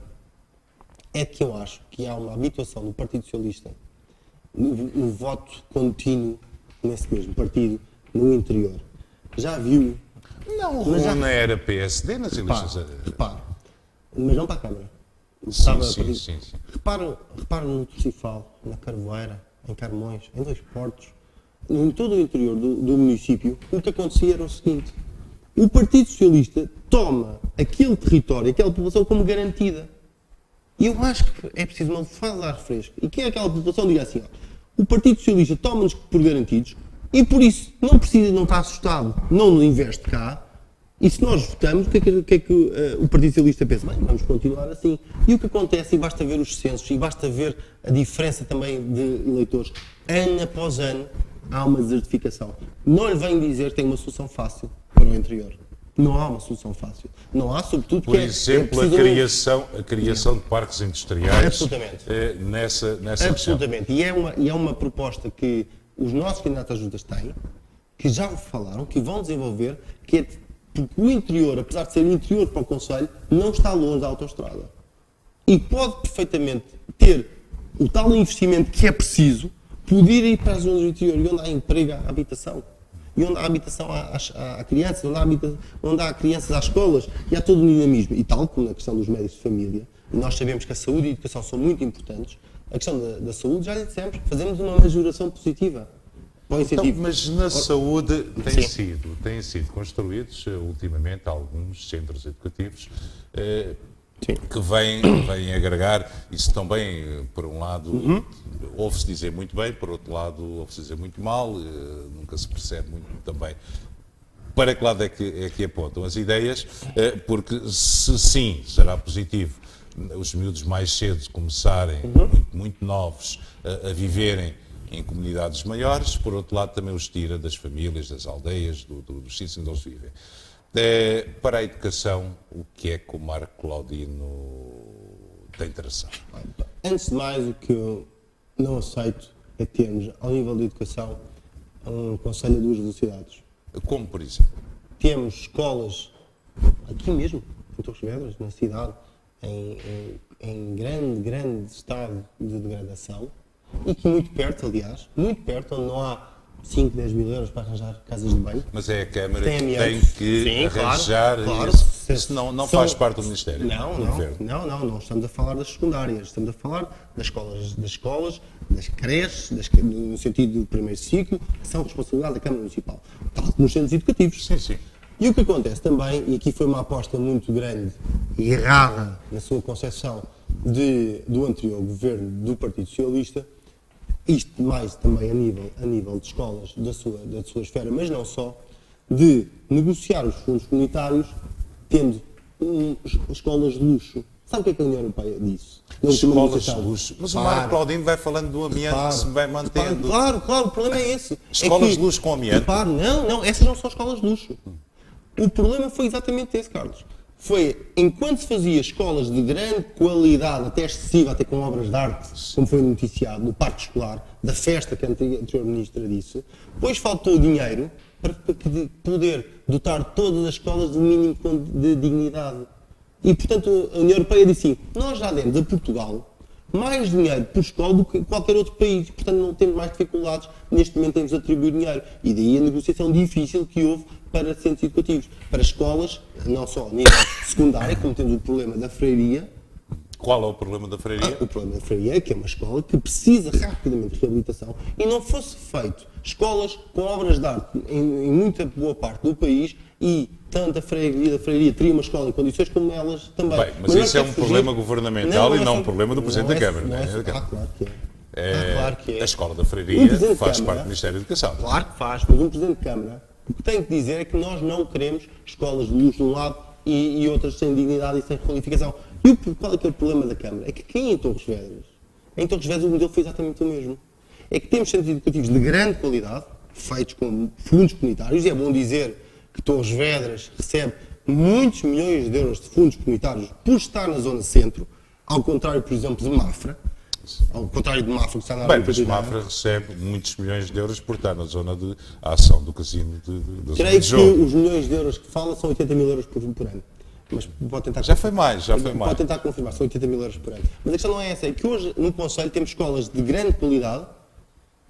é que eu acho que há uma habituação do Partido Socialista no voto contínuo nesse mesmo partido, no interior. Já viu? Não era PSD nas eleições. Repare, mas não para a Câmara. Sim. Repare no Torcifal, na Carvoeira, em Carmões, em 2 Portos, em todo o interior do município, o que acontecia era o seguinte: o Partido Socialista toma aquele território, aquela população como garantida. E eu acho que é preciso uma lefada de ar fresco. E que aquela população diga assim: o Partido Socialista toma-nos por garantidos e por isso não está assustado, não investe cá. E se nós votamos, o que é que o Partido Socialista pensa? Bem, vamos continuar assim. E o que acontece, e basta ver os censos, e basta ver a diferença também de eleitores, ano após ano há uma desertificação. Não lhe venho dizer que tem uma solução fácil para o interior. Não há uma solução fácil. Não há, sobretudo, por exemplo, a criação de parques industriais. Absolutamente. Nessa absolutamente. Região. E é uma proposta que os nossos candidatos a juntas têm, que já falaram, que vão desenvolver, que é porque o interior, apesar de ser o interior para o Conselho, não está longe da autoestrada. E pode perfeitamente ter o tal investimento que é preciso, poder ir para as zonas do interior, e onde há emprego, há habitação. E onde há habitação há crianças, onde há crianças às escolas, e há todo o dinamismo. E tal como na questão dos médicos de família, e nós sabemos que a saúde e a educação são muito importantes, a questão da saúde, já lhe dissemos, fazemos uma majoração positiva. Então, mas na saúde têm sido construídos ultimamente alguns centros educativos que vêm agregar, isso também, por um lado, ouve-se dizer muito bem, por outro lado, ouve-se dizer muito mal, nunca se percebe muito também para que lado é que apontam as ideias, porque se sim, será positivo os miúdos mais cedo começarem, muito novos, a viverem em comunidades maiores, por outro lado também os tira das famílias, das aldeias, dos sítios onde eles vivem. Para a educação, o que é que o Marco Claudino tem traçado? Antes de mais, o que eu não aceito é termos, ao nível da educação, um conselho a 2 velocidades. Como, por exemplo? Temos escolas, aqui mesmo, em Torres Vedras, na cidade, em grande estado de degradação, e que muito perto, aliás, onde não há 5, 10 mil euros para arranjar casas de banho. Mas é a Câmara que tem que arranjar, claro, isso não faz parte do Ministério. Não estamos a falar das secundárias, estamos a falar das escolas, das creches, no sentido do primeiro ciclo, que são responsabilidade da Câmara Municipal, tal como nos centros educativos. Sim. E o que acontece também, e aqui foi uma aposta muito grande e errada na sua concepção do anterior governo do Partido Socialista, isto mais também a nível de escolas da sua esfera, mas não só, de negociar os fundos comunitários tendo escolas de luxo. Sabe o que é que a União Europeia disse? Escolas de luxo. Mas o Marco Claudino vai falando do ambiente que se vai mantendo. Claro, o problema é esse. Escolas de luxo com ambiente. Não, essas não são escolas de luxo. O problema foi exatamente esse, Carlos. Foi, enquanto se fazia escolas de grande qualidade, até excessiva, até com obras de arte, como foi noticiado no parque escolar, da festa que a anterior ministra disse, depois faltou dinheiro para poder dotar todas as escolas do mínimo de dignidade. E, portanto, a União Europeia disse assim, nós já demos a Portugal mais dinheiro por escola do que qualquer outro país. Portanto, não temos mais dificuldades neste momento em nos atribuir dinheiro. E daí a negociação difícil que houve para centros educativos, para escolas, não só a nível secundário, como temos o problema da freiria. Qual é o problema da freiria? O problema da freiria é que é uma escola que precisa rapidamente de reabilitação e não fosse feito escolas com obras de arte em muita boa parte do país e tanto a freiria teria uma escola em condições como elas também. Bem, mas isso é um problema governamental e não um problema do Presidente da Câmara. Claro que é. Claro que é. A escola da freiria faz parte do Ministério da Educação. Claro que faz, mas um Presidente de Câmara, o que tem que dizer é que nós não queremos escolas de luxo de um lado e outras sem dignidade e sem qualificação. E qual é que é o problema da Câmara? É que aqui em Torres Vedras o modelo foi exatamente o mesmo. É que temos centros educativos de grande qualidade, feitos com fundos comunitários, e é bom dizer que Torres Vedras recebe muitos milhões de euros de fundos comunitários por estar na zona centro, ao contrário, por exemplo, de Mafra. Ao contrário de Mafra, que está na área metropolitana. Mas Mafra recebe muitos milhões de euros por estar na zona de ação do casino da zona Creio de jogo. que os milhões de euros que fala são 80 mil euros por ano. Mas pode tentar Já foi mais. Pode tentar confirmar, são 80 mil euros por ano. Mas a questão não é essa, é que hoje no Conselho temos escolas de grande qualidade,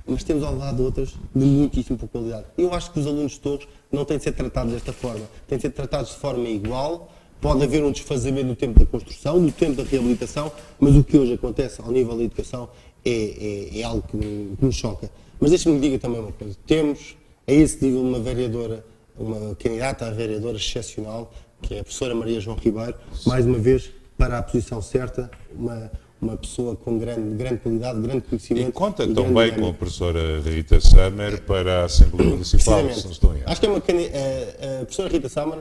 mas temos ao lado outras de muitíssimo pouca qualidade. Eu acho que os alunos de Torres não têm de ser tratados desta forma. Têm de ser tratados de forma igual. Pode haver um desfazamento no tempo da construção, no tempo da reabilitação, mas o que hoje acontece ao nível da educação é algo que me choca. Mas deixe-me diga também uma coisa. Temos a esse nível uma vereadora, uma candidata a vereadora excepcional, que é a professora Maria João Ribeiro, mais uma vez, para a posição certa, uma pessoa com grande qualidade, grande conhecimento. E conta também com a professora Rita Summer para a Assembleia Municipal, se não estou em erro. Acho que a professora Rita Summer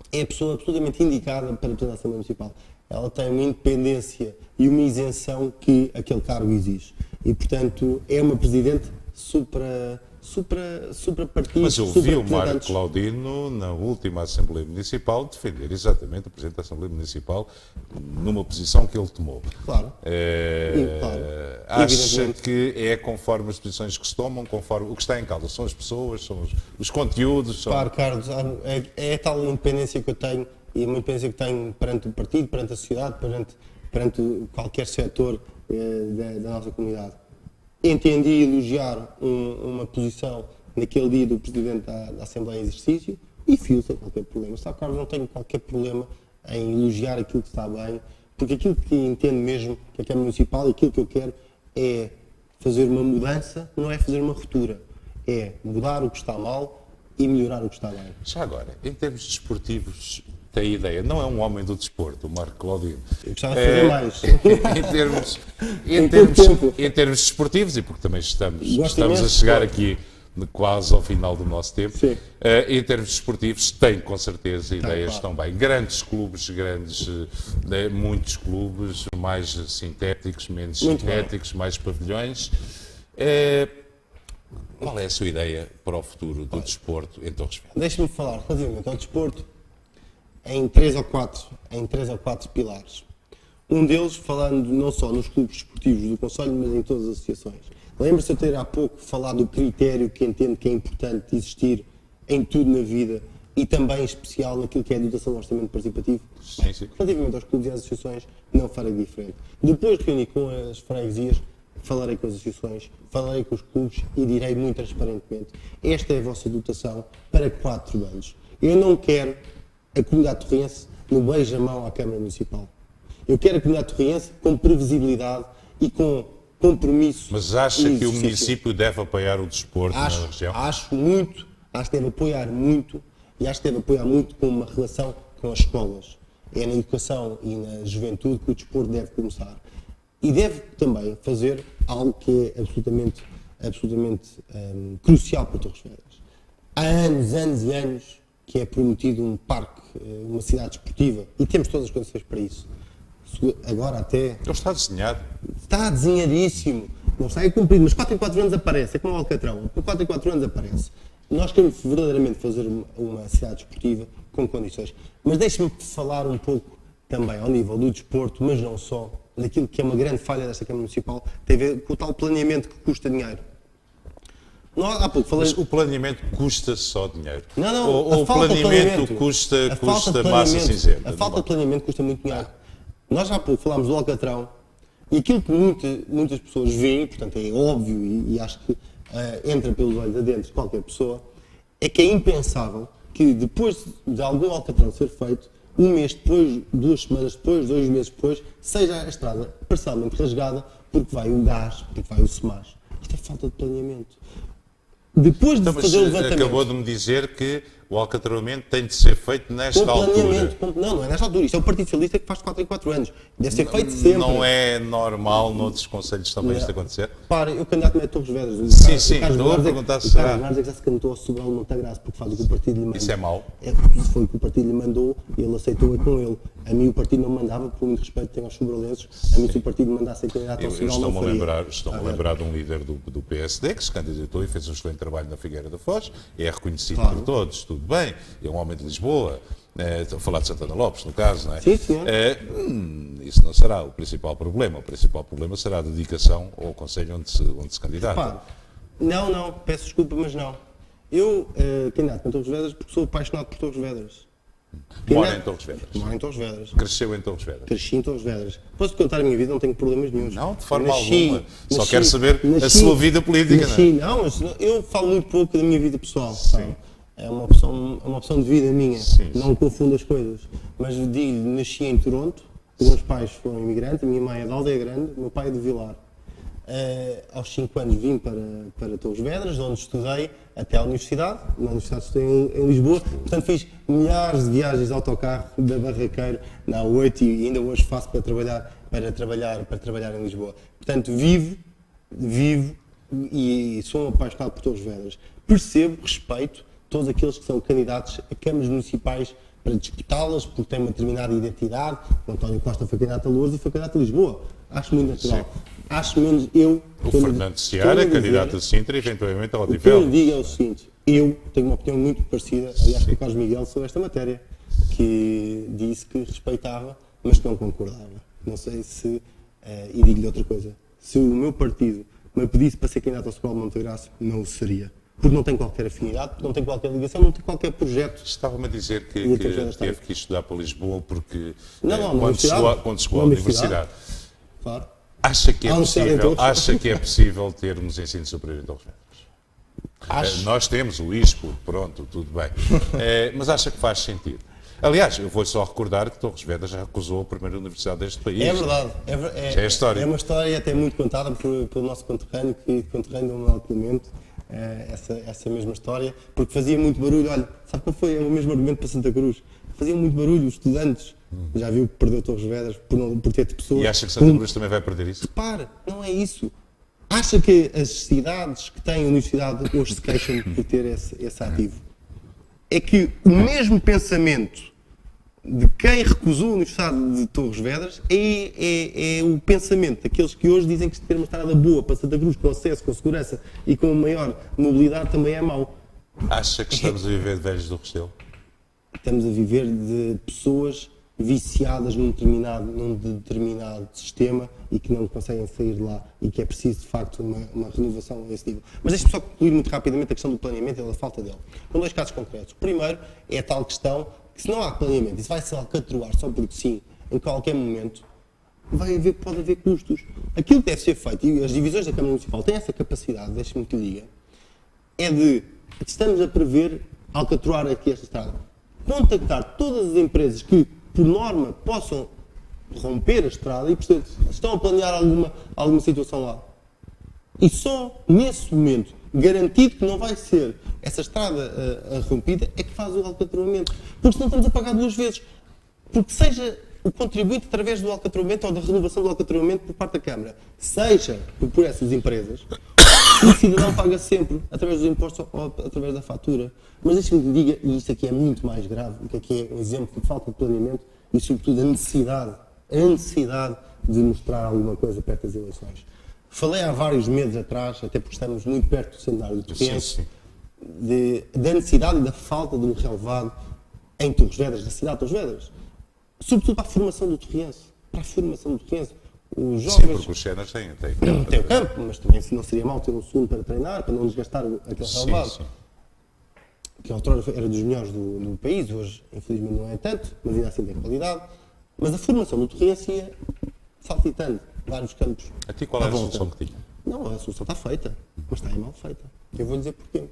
é a pessoa absolutamente indicada para representar a Assembleia Municipal. Ela tem uma independência e uma isenção que aquele cargo exige. E, portanto, é uma presidente suprapartido. Mas eu vi o Marco Claudino, na última Assembleia Municipal, defender exatamente o Presidente da Assembleia Municipal numa posição que ele tomou. Claro. Acha que é conforme as posições que se tomam, conforme o que está em causa são as pessoas, são os conteúdos? Claro, Carlos, é tal independência que eu tenho e uma independência que tenho perante o partido, perante a sociedade, perante qualquer setor da nossa comunidade. Entendi elogiar uma posição naquele dia do Presidente da Assembleia em exercício e fio sem qualquer problema. Sabe, Carlos, não tenho qualquer problema em elogiar aquilo que está bem, porque aquilo que entendo mesmo que a Câmara Municipal, aquilo que eu quero é fazer uma mudança, não é fazer uma ruptura. É mudar o que está mal e melhorar o que está bem. Já agora, em termos desportivos, tem ideia, não é um homem do desporto, o Marco Claudino. Eu gostava de fazer mais. Em termos desportivos, e porque também estamos a chegar aqui quase ao final do nosso tempo, em termos desportivos, tem com certeza ideias também. Grandes clubes, muitos clubes, mais sintéticos, menos sintéticos, mais pavilhões. Qual é a sua ideia para o futuro do desporto em Torres Vedras? Deixe-me falar relativamente ao desporto em três ou quatro pilares. Um deles falando não só nos clubes desportivos do Conselho, mas em todas as associações. Lembra-se de eu ter há pouco falado do critério que entendo que é importante existir em tudo na vida e também em especial naquilo que é a dotação do orçamento participativo? Sim. Relativamente aos clubes e às associações, não farei diferente. Depois de reunir com as freguesias, falarei com as associações, falarei com os clubes e direi muito transparentemente: esta é a vossa dotação para 4 anos. Eu não quero a comunidade torrense no beija-mão à Câmara Municipal. Eu quero a comunidade torrense com previsibilidade e com compromisso. Mas acha que o município deve apoiar o desporto na região? Acho que deve apoiar muito e acho que deve apoiar muito com uma relação com as escolas. é na educação e na juventude que o desporto deve começar. E deve também fazer algo que é absolutamente crucial para Torres Vedras. Há anos e anos que é prometido um parque, uma cidade desportiva, e temos todas as condições para isso. Agora até... Ele está desenhado. Está desenhadíssimo. Não está, é cumprido, mas 4 em 4 anos aparece. É como o Alcatrão. Por 4 em 4 anos aparece. Nós queremos verdadeiramente fazer uma cidade desportiva com condições. Mas deixe-me falar um pouco também ao nível do desporto, mas não só, daquilo que é uma grande falha desta Câmara Municipal, tem a ver com o tal planeamento que custa dinheiro. Há pouco falei... Mas o planeamento custa só dinheiro? Não, ou o planeamento custa massa cinzenta? A falta de planeamento custa muito dinheiro. Nós há pouco falámos do Alcatrão, e aquilo que muitas pessoas veem, portanto é óbvio e acho que entra pelos olhos adentro de qualquer pessoa, é que é impensável que depois de algum Alcatrão ser feito, um mês depois, 2 semanas depois, 2 meses depois, seja a estrada parcialmente rasgada porque vai o gás, porque vai o SEMAS. Isto é falta de planeamento. Depois de fazer o levantamento... Acabou de me dizer que o alcatramento tem de ser feito nesta altura. Não é nesta altura. Isto é o Partido Socialista que faz 4 em 4 anos. Deve ser feito sempre. Não é normal noutros conselhos também isto acontecer? Para, eu candidato-me a Torres Vedras. Sim, estou a perguntar se será. O Carlos já se candidatou ao Sobral Montagraça porque faz o que o partido lhe manda. Isso é mau? Foi o que o partido lhe mandou e ele aceitou é com ele. A mim o partido não me mandava, por muito respeito que tenho aos sobralenses. A mim se o partido me mandasse a candidato ao Sobral não faria. Estou-me a lembrar de um líder do PSD que se candidatou e fez um excelente trabalho na Figueira da Foz. É reconhecido por todos, tudo bem. É um homem de Lisboa, estou a falar de Santana Lopes, no caso, não é? Sim, senhor. Isso não será o principal problema. O principal problema será a dedicação ao conselho onde se candidata. Não, peço desculpa, mas não. Eu candidato-me a Torres Vedras porque sou apaixonado por Torres Vedras. Mora em Torres Vedras. Moro em Torres Vedras. Cresceu em Torres Vedras. Cresci em Torres Vedras. Posso-te contar a minha vida, não tenho problemas nenhum. Não, de forma alguma. Só quero saber a sua vida política. Não, mas eu falo muito pouco da minha vida pessoal. Sabe? É uma opção de vida minha. Sim. Não confundo as coisas. Mas digo, nasci em Toronto, os meus pais foram imigrantes, a minha mãe é de Aldeia Grande, o meu pai é de Vilar. Aos 5 anos vim para Torres Vedras, onde estudei até à universidade. Na universidade estudei em Lisboa, portanto fiz milhares de viagens de autocarro da Barraqueiro na A8 e ainda hoje faço para trabalhar em Lisboa. Portanto vivo e sou um apaixonado por Torres Vedras. Percebo, respeito todos aqueles que são candidatos a câmaras municipais para disputá-las, porque têm uma determinada identidade. O António Costa foi candidato a Loures e foi candidato a Lisboa. Acho muito natural. Sim. Acho menos eu... O Fernando Seara, candidato a Sintra, eventualmente ao Odivelas. O que eu digo é o seguinte, eu tenho uma opinião muito parecida, aliás, com o Carlos Miguel sobre esta matéria, que disse que respeitava, mas que não concordava. Não sei se... e digo-lhe outra coisa. Se o meu partido me pedisse para ser candidato ao Sobral Montagraça, não o seria. Porque não tem qualquer afinidade, porque não tem qualquer ligação, não tem qualquer projeto. Estava-me a dizer que teve que estudar para Lisboa porque quando chegou à universidade. Claro. Acha que é possível termos ensino superior em Torres Vedras? Nós temos o ISPO, pronto, tudo bem. Mas acha que faz sentido? Aliás, eu vou só recordar que Torres Vedras já recusou a primeira universidade deste país. É verdade. É a história. É uma história até muito contada pelo nosso conterrâneo, que conterrâneo do Manuel Clemente. Essa mesma história, porque fazia muito barulho. Olha, sabe qual foi o mesmo argumento para Santa Cruz? Fazia muito barulho os estudantes. Já viu que perdeu Torres Vedras por ter pessoas. E acha que Santa Cruz também vai perder isso? Repare, não é isso. Acha que as cidades que têm universidade hoje se queixam por ter esse ativo? É que o mesmo pensamento de quem recusou a Universidade de Torres Vedras é o pensamento daqueles que hoje dizem que ter uma estrada boa para Santa Cruz, com acesso, com segurança e com maior mobilidade também é mau. Acha que estamos a viver de velhos do Restelo? Estamos a viver de pessoas viciadas num determinado sistema e que não conseguem sair de lá e que é preciso, de facto, uma renovação a esse nível. Mas deixe-me só concluir muito rapidamente a questão do planeamento e da falta dele. Com 2 casos concretos. O primeiro é a tal questão que, se não há planeamento, isso vai se alcatroar só porque sim, em qualquer momento, pode haver custos. Aquilo que deve ser feito, e as divisões da Câmara Municipal têm essa capacidade, deixe-me que lhe diga, é de, estamos a prever alcatroar aqui esta estrada, contactar todas as empresas que, por norma, possam romper a estrada e, portanto, estão a planear alguma situação lá. E só nesse momento, garantido que não vai ser essa estrada rompida, é que faz o alcatroamento. Porque senão estamos a pagar 2 vezes. Porque seja o contribuinte através do alcatramento ou da renovação do alcatramento por parte da Câmara, seja por essas empresas, o cidadão paga sempre, através dos impostos ou através da fatura. Mas deixe-me que diga, e isto aqui é muito mais grave, porque aqui é um exemplo de falta de planeamento e, sobretudo, a necessidade de mostrar alguma coisa perto das eleições. Falei há vários meses atrás, até porque estamos muito perto do cenário do Torriense, da necessidade e da falta de um relevado em Torres Vedras, da cidade de Torres Vedras. Sobretudo para a formação do Torriense. Para a formação do Torriense. Os jovens... Sim, porque os cenas têm tem o campo, mas também não seria mal ter um segundo para treinar, para não desgastar aquele relevado. Sim. Que outrora era dos melhores do país, hoje infelizmente não é tanto, mas ainda assim tem qualidade. Mas a formação do Torriense ia saltitando vários campos. A ti qual é a solução que tinha? Não, a solução está feita, mas está aí mal feita. Eu vou dizer porquê.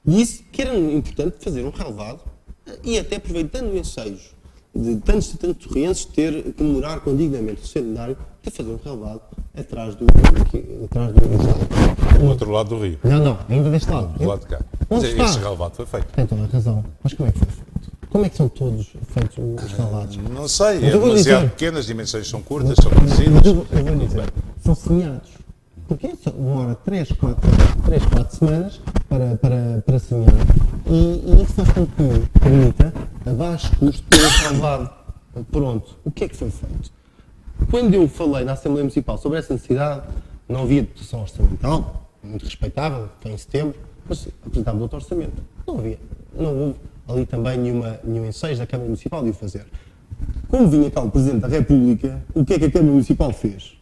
Disse que era importante fazer um relevado e até aproveitando o ensejo de tantos torrienses ter comemorar com dignamente o centenário, de fazer um relevado atrás do Do outro lado do rio. Não, ainda deste lado. Do lado de cá. Onde Mas está? esse relevado foi feito. Tem toda a razão. Mas como é que foi feito? Como é que são todos feitos os relevados? Não sei, Mas é eu vou demasiado dizer- pequeno, as dimensões são curtas, são reduzidas. Mas eu vou dizer, são semeados. Porque demora 3, 4 semanas para semear. E isso faz com que permita, a baixo custo, ter o relevado pronto. O que é que foi feito? Quando eu falei na Assembleia Municipal sobre essa necessidade, não havia dotação orçamental, muito respeitável, foi em setembro, mas apresentámos outro orçamento. Não houve ali também nenhum ensejo da Câmara Municipal de o fazer. Como vinha cá o Presidente da República, o que é que a Câmara Municipal fez?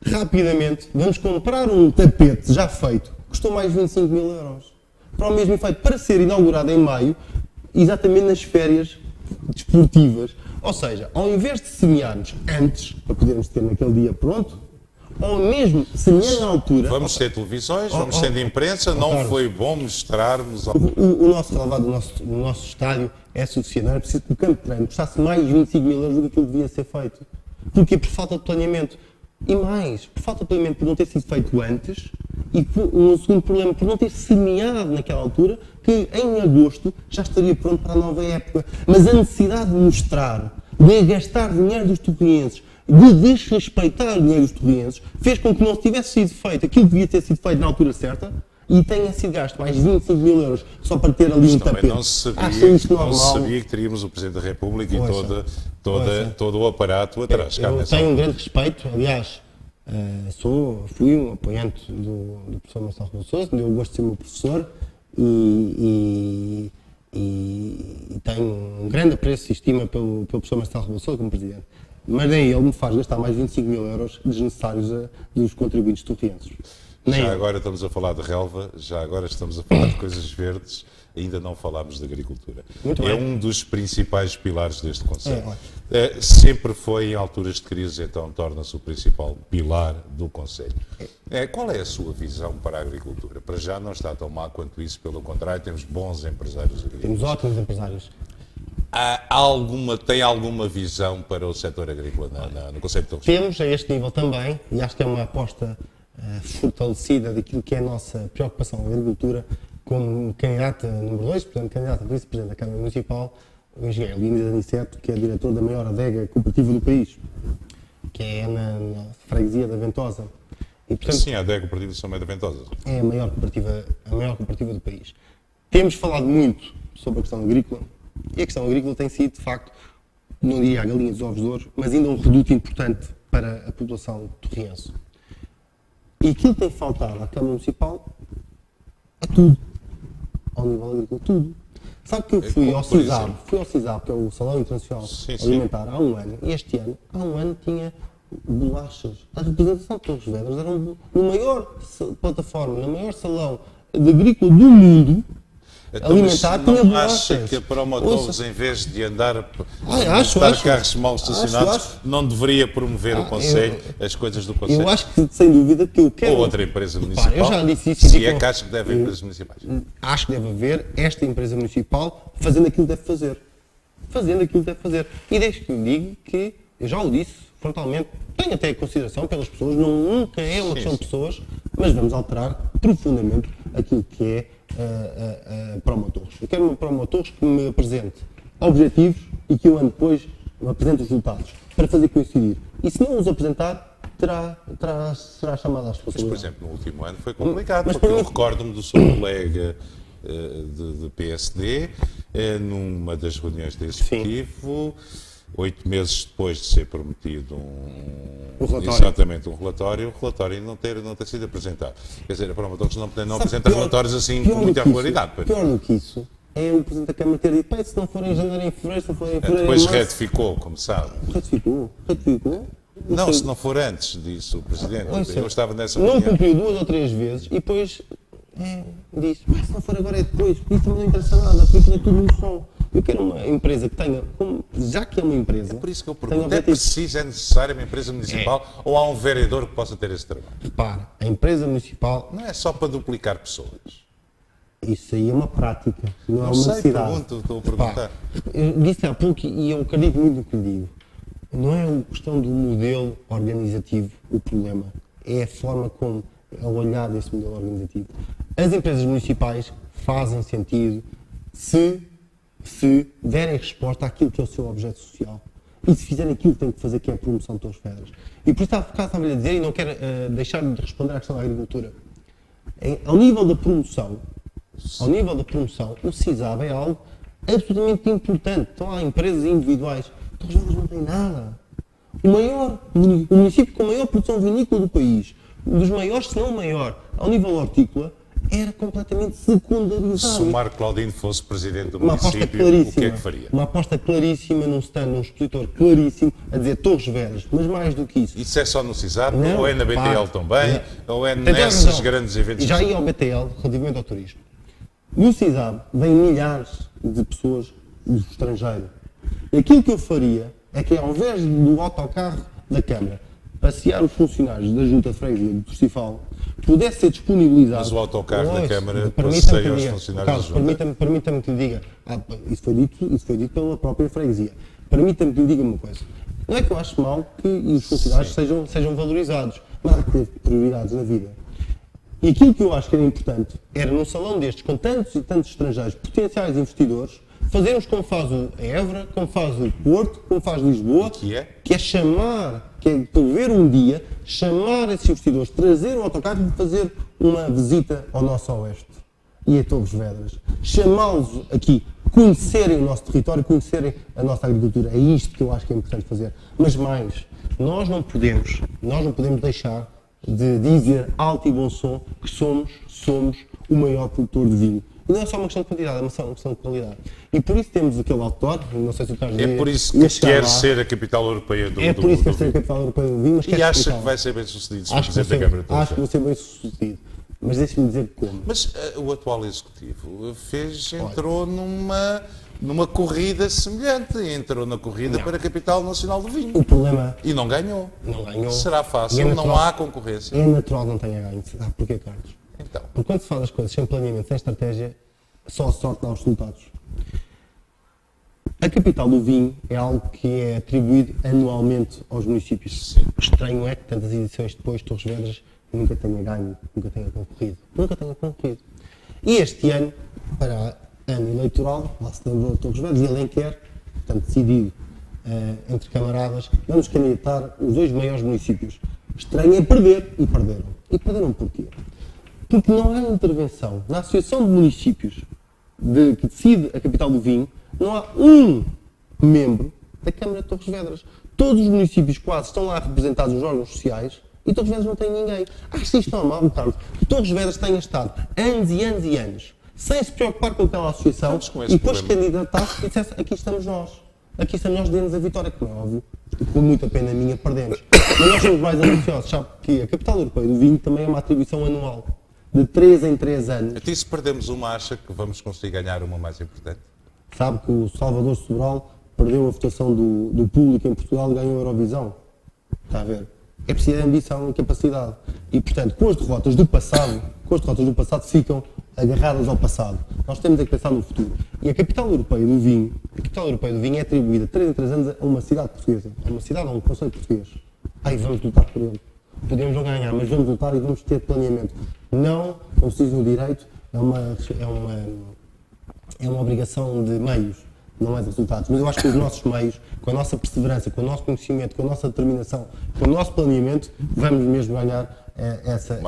Rapidamente, vamos comprar um tapete já feito, custou mais de 25 mil euros, para o mesmo efeito, para ser inaugurado em maio, exatamente nas férias desportivas. Ou seja, ao invés de semearmos antes, para podermos ter naquele dia pronto, ou mesmo semear na altura... Vamos ter televisões, vamos ter imprensa, não Carlos, foi bom mostrarmos... O nosso relevado, o nosso estádio é suficiente, não era preciso que o campo de treino custasse mais de 25 mil euros do que aquilo que devia ser feito. Porque por falta de planeamento. E mais, por falta de planeamento, por não ter sido feito antes, e um segundo problema, por não ter semeado naquela altura, que em agosto já estaria pronto para a nova época. Mas a necessidade de mostrar, de gastar dinheiro dos torrienses, de desrespeitar o dinheiro dos torrienses, fez com que não tivesse sido feito aquilo que devia ter sido feito na altura certa, e tenha sido gasto mais de 25 mil euros só para ter ali um tapete. Não se sabia que teríamos o Presidente da República e todo o aparato atrás. Eu tenho um grande respeito, aliás, fui um apoiante do professor Marcelo Rebelo de Sousa, eu gosto de ser meu professor e tenho um grande apreço e estima pelo professor Marcelo Rebelo de Sousa como Presidente. Mas daí ele me faz gastar mais de 25 mil euros desnecessários dos contribuintes torrienses. Já agora estamos a falar de relva, já agora estamos a falar de coisas verdes, ainda não falámos de agricultura. É um dos principais pilares deste Conselho. Sempre foi em alturas de crise, então torna-se o principal pilar do Conselho. Qual é a sua visão para a agricultura? Para já não está tão má quanto isso, pelo contrário, temos bons empresários agrícolas. Temos ótimos empresários. Tem alguma visão para o setor agrícola no Conselho de Torres? Temos a este nível também, e acho que é uma aposta fortalecida daquilo que é a nossa preocupação na agricultura, como candidata número 2, portanto, candidata a vice-presidente da Câmara Municipal, o engenheiro Línias Aniceto, que é diretor da maior adega cooperativa do país, que é na freguesia da Ventosa. E, portanto, sim, a adega cooperativa de São Meio da Ventosa. É a maior cooperativa do país. Temos falado muito sobre a questão agrícola, e a questão agrícola tem sido, de facto, não diria a galinha dos ovos de ouro, mas ainda um reduto importante para a população torriense. E aquilo que tem faltado à Câmara Municipal é tudo. Ao nível agrícola, tudo. Sabe que eu fui ao CISAB, que é o Salão Internacional Alimentar, há um ano, e este ano, há um ano, tinha bolachas. A representação de Torres Vedras era no maior plataforma, no maior salão de agrícola do mundo, então, alimentar, tinha bolachas. Acha que a Promotorres, em vez de andar carros mal estacionados, não deveria promover o Conselho, as coisas do Conselho? Eu acho que, sem dúvida, que eu quero... Ou outra empresa municipal, eu já disse isso, se é que acha que deve haver empresas municipais. Acho que deve haver esta empresa municipal fazendo aquilo que deve fazer. Fazendo aquilo que deve fazer. E desde que eu digo que, eu já o disse frontalmente, tenho até consideração pelas pessoas, nunca é uma questão de pessoas, mas vamos alterar profundamente aquilo que é a Promotorres. Eu quero uma Promotorres que me apresente objetivos e que um ano depois apresente os resultados, para fazer coincidir. E se não os apresentar, será chamado à Mas, por responsabilidade. exemplo, no último ano foi complicado, Mas porque para eu mim- recordo-me do seu colega de PSD, numa das reuniões do Executivo, 8 meses depois de ser prometido Um relatório. exatamente um relatório, o relatório ainda não ter sido apresentado. Quer dizer, a Promotox não apresenta relatórios assim com muita regularidade. pois. Pior do que isso é o Presidente da Câmara ter dito, se não for em janeiro, em fevereiro, se não for em fevereiro, Depois em março... retificou, como sabe. Retificou. Não, sei. se não for antes disso, o Presidente. Ouça, Eu estava nessa não reunião. cumpriu 2 ou 3 vezes e depois diz, se não for agora é depois, porque isso também não interessa nada, porque isso é tudo um som. Eu quero uma empresa que tenha, já que é uma empresa... Por isso que eu tenha pergunto, é objetivos. preciso, é necessário uma empresa municipal ou há um vereador que possa ter esse trabalho? Repara, a empresa municipal, Não é só para duplicar pessoas. isso aí é uma prática, não é Não uma sei, necessidade. pergunto, estou a perguntar. Repara, eu disse há pouco e eu acredito muito no que lhe digo. Não é a questão do modelo organizativo o problema, é a forma como é olhado esse modelo organizativo. As empresas municipais fazem sentido se derem resposta àquilo que é o seu objeto social e se fizerem aquilo que têm que fazer, que é a promoção de Torres Vedras. E por isso estava-lhe a dizer, e não quero deixar de responder à questão da agricultura. Ao nível da promoção, o CISAB é algo absolutamente importante. Estão lá empresas individuais. Torres Vedras não tem nada. O município com a maior produção vinícola do país, dos maiores, se não o maior, ao nível hortícola, era completamente secundarizado. Se o Marco Claudino fosse presidente do Uma aposta município, claríssima. o que é que faria? Uma aposta claríssima num stand, num expositor claríssimo, a dizer Torres Vedras, mas mais do que isso. Isso é só no CISAP, Não, ou é na BTL repare, também, ou é Tem toda a nesses razão. grandes eventos? E já ia ao BTL, relativamente ao turismo. No CISAB vêm milhares de pessoas do estrangeiro. E aquilo que eu faria é que, ao invés do autocarro da Câmara passear os funcionários da Junta de Freguesia do Torcifal, pudesse ser disponibilizado... Mas o autocarro da Ouça, Câmara permita-me passeia que lhe os diga, funcionários Carlos, da Junta. permita-me que lhe diga, isso foi dito pela própria freguesia. Permita-me que lhe diga uma coisa. Não é que eu acho mal que os funcionários sejam valorizados, mas há que ter prioridades na vida. E aquilo que eu acho que era importante era, num salão destes, com tantos e tantos estrangeiros, potenciais investidores, fazermos como faz o Évora, como faz o Porto, como faz Lisboa, Que é ver um dia, chamar esses investidores, trazer um autocarro e fazer uma visita ao nosso oeste e a Torres Vedras. Chamá-los aqui, conhecerem o nosso território, conhecerem a nossa agricultura. É isto que eu acho que é importante fazer. Mas mais, nós não podemos deixar de dizer alto e bom som que somos o maior produtor de vinho. E não é só uma questão de quantidade, é uma questão de qualidade. E por isso temos aquele outdoor, não sei se o Carlos É por isso que quer ser a capital europeia do É por isso que quer ser a vinho. capital europeia do vinho, mas E quer acha explicar. que vai ser bem sucedido, Sr. Acho que Presidente da Câmara de acho que Torres vou ser bem sucedido. Mas deixe-me dizer como. Mas o atual Executivo entrou numa corrida semelhante. Entrou na corrida para a capital nacional do vinho. O problema E não ganhou. não ganhou. Será E fácil, é não natural. há concorrência. É natural que não tenha ganho. Sabe porquê, Carlos? Então, Porque quando se faz as coisas sem planeamento, sem estratégia, só a sorte dá os resultados. A capital do vinho é algo que é atribuído anualmente aos municípios. Sim. O estranho é que tantas edições depois, Torres Vedras nunca tenha ganho, nunca tenha concorrido. E este ano, para ano eleitoral, lá se lembrou de Torres Vedras e Alenquer, portanto decidido entre camaradas, vamos candidatar os 2 maiores municípios. Estranho é perder, e perderam. E perderam porquê? Porque não há intervenção na Associação de Municípios que decide a capital do vinho, não há um membro da Câmara de Torres Vedras. Todos os municípios quase estão lá representados nos órgãos sociais e Torres Vedras não tem ninguém. Acho isto normal, Carlos. Que Torres Vedras tenha estado anos e anos e anos sem se preocupar com aquela associação Estamos com e esse depois problema. candidatar e dissesse aqui estamos nós. Aqui estamos nós, demos a vitória, como é óbvio. E com muita pena minha perdemos. Mas nós somos mais ambiciosos. Sabe que a capital europeia do vinho também é uma atribuição anual. De 3 em 3 anos. até se perdemos uma, acha que vamos conseguir ganhar uma mais importante? Sabe que o Salvador Sobral perdeu a votação do público em Portugal e ganhou a Eurovisão. Está a ver? É preciso ambição e capacidade. E, portanto, com as derrotas do passado ficam agarradas ao passado. Nós temos é que pensar no futuro. E a capital europeia do vinho é atribuída 3 em 3 anos a uma cidade portuguesa. A uma cidade ou um conceito português. Aí vamos lutar por ele. Podemos não ganhar, mas vamos lutar e vamos ter planeamento. Não, como se diz no direito, é uma obrigação de meios. não mais resultados. Mas eu acho que os nossos meios, com a nossa perseverança, com o nosso conhecimento, com a nossa determinação, com o nosso planeamento, vamos mesmo ganhar essa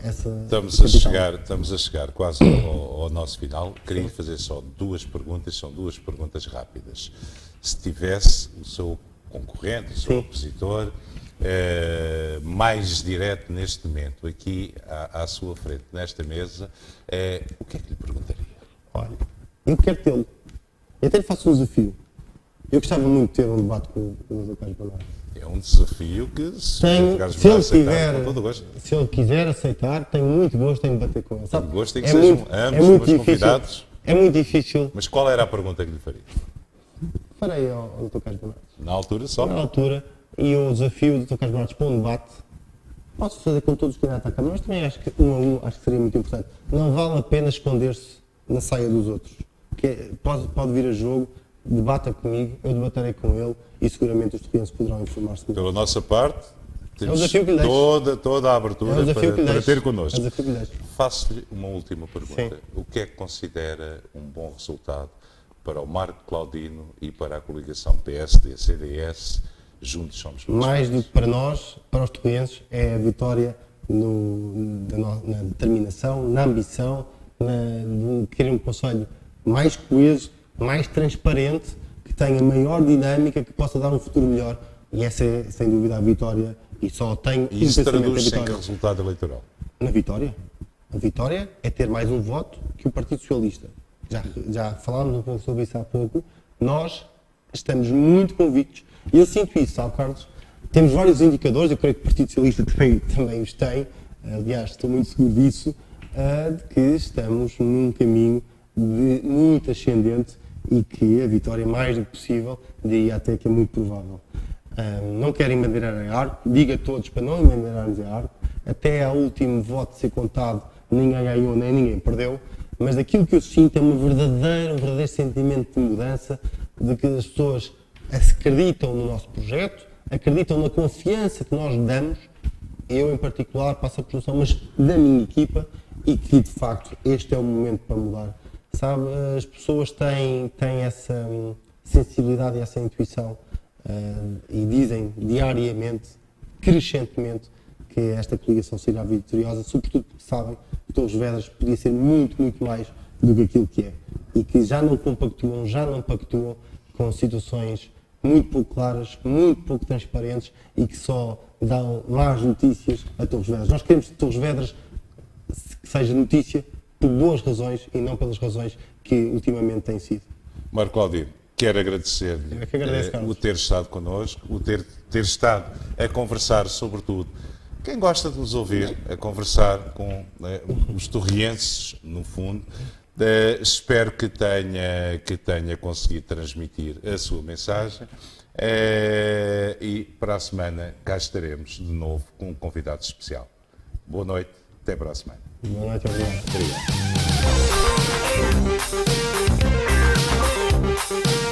estamos a chegar quase ao nosso final. Queria fazer só duas perguntas, são duas perguntas rápidas. Se tivesse o seu concorrente, o seu opositor, mais direto neste momento, aqui à sua frente, nesta mesa, o que é que lhe perguntaria? Olha, eu quero tê-lo. Eu até lhe faço um desafio. Eu gostava muito de ter um debate com o Dr. Carlos Bernardo. É um desafio que, se ele quiser aceitar, tenho muito gosto em debater com ele. Tenho gosto em que sejam ambos os convidados. É muito difícil. Mas qual era a pergunta que lhe faria? Farei ao Dr. Carlos Bernardo. Na altura só? Na altura. E o desafio do Dr. Carlos Bernardo para um debate, posso fazer com todos os candidatos à Câmara, mas também acho que acho que seria muito importante. Não vale a pena esconder-se na saia dos outros. Pode vir a jogo, debata comigo, eu debaterei com ele e seguramente os torrienses poderão informar-se. Pela nossa parte, temos toda a abertura para ter connosco. Faço-lhe uma última pergunta. O que é que considera um bom resultado para o Marco Claudino e para a coligação PSD-CDS? Juntos somos mais do que para nós, para os torrienses, é a vitória na determinação, na ambição, de querer um conselho mais coeso, mais transparente, que tenha maior dinâmica, que possa dar um futuro melhor. E essa é, sem dúvida, a vitória. E só tenho e isso traduz-se em que resultado eleitoral? Na vitória. A vitória é ter mais um voto que o Partido Socialista. Já falámos um pouco sobre isso há pouco. Nós estamos muito convictos. E eu sinto isso, sabe, Carlos? Temos vários indicadores, eu creio que o Partido Socialista também os tem. Aliás, estou muito seguro disso, de que estamos num caminho muito ascendente e que a vitória, mais do que possível, diria até que é muito provável. Não quero embandeirar a arco, digo a todos para não embandeirarmos a arco, até ao último voto ser contado, ninguém ganhou nem ninguém perdeu, mas aquilo que eu sinto é um verdadeiro sentimento de mudança, de que as pessoas acreditam no nosso projeto, acreditam na confiança que nós damos, eu em particular passo a presunção, mas da minha equipa, e que de facto este é o momento para mudar. Sabe, as pessoas têm essa sensibilidade e essa intuição e dizem diariamente, crescentemente, que esta coligação será vitoriosa, sobretudo porque sabem que Torres Vedras podia ser muito, muito mais do que aquilo que é. E que já não pactuam com situações muito pouco claras, muito pouco transparentes e que só dão más notícias a Torres Vedras. Nós queremos que Torres Vedras seja notícia por boas razões e não pelas razões que ultimamente têm sido. Marco Claudino, quero agradecer-lhe o ter estado connosco, o ter estado a conversar, sobretudo, quem gosta de nos ouvir, a conversar com os torrienses, no fundo. Espero que tenha conseguido transmitir a sua mensagem e para a semana cá estaremos de novo com um convidado especial. Boa noite, até para a semana. Boa noite, obrigado. Obrigado.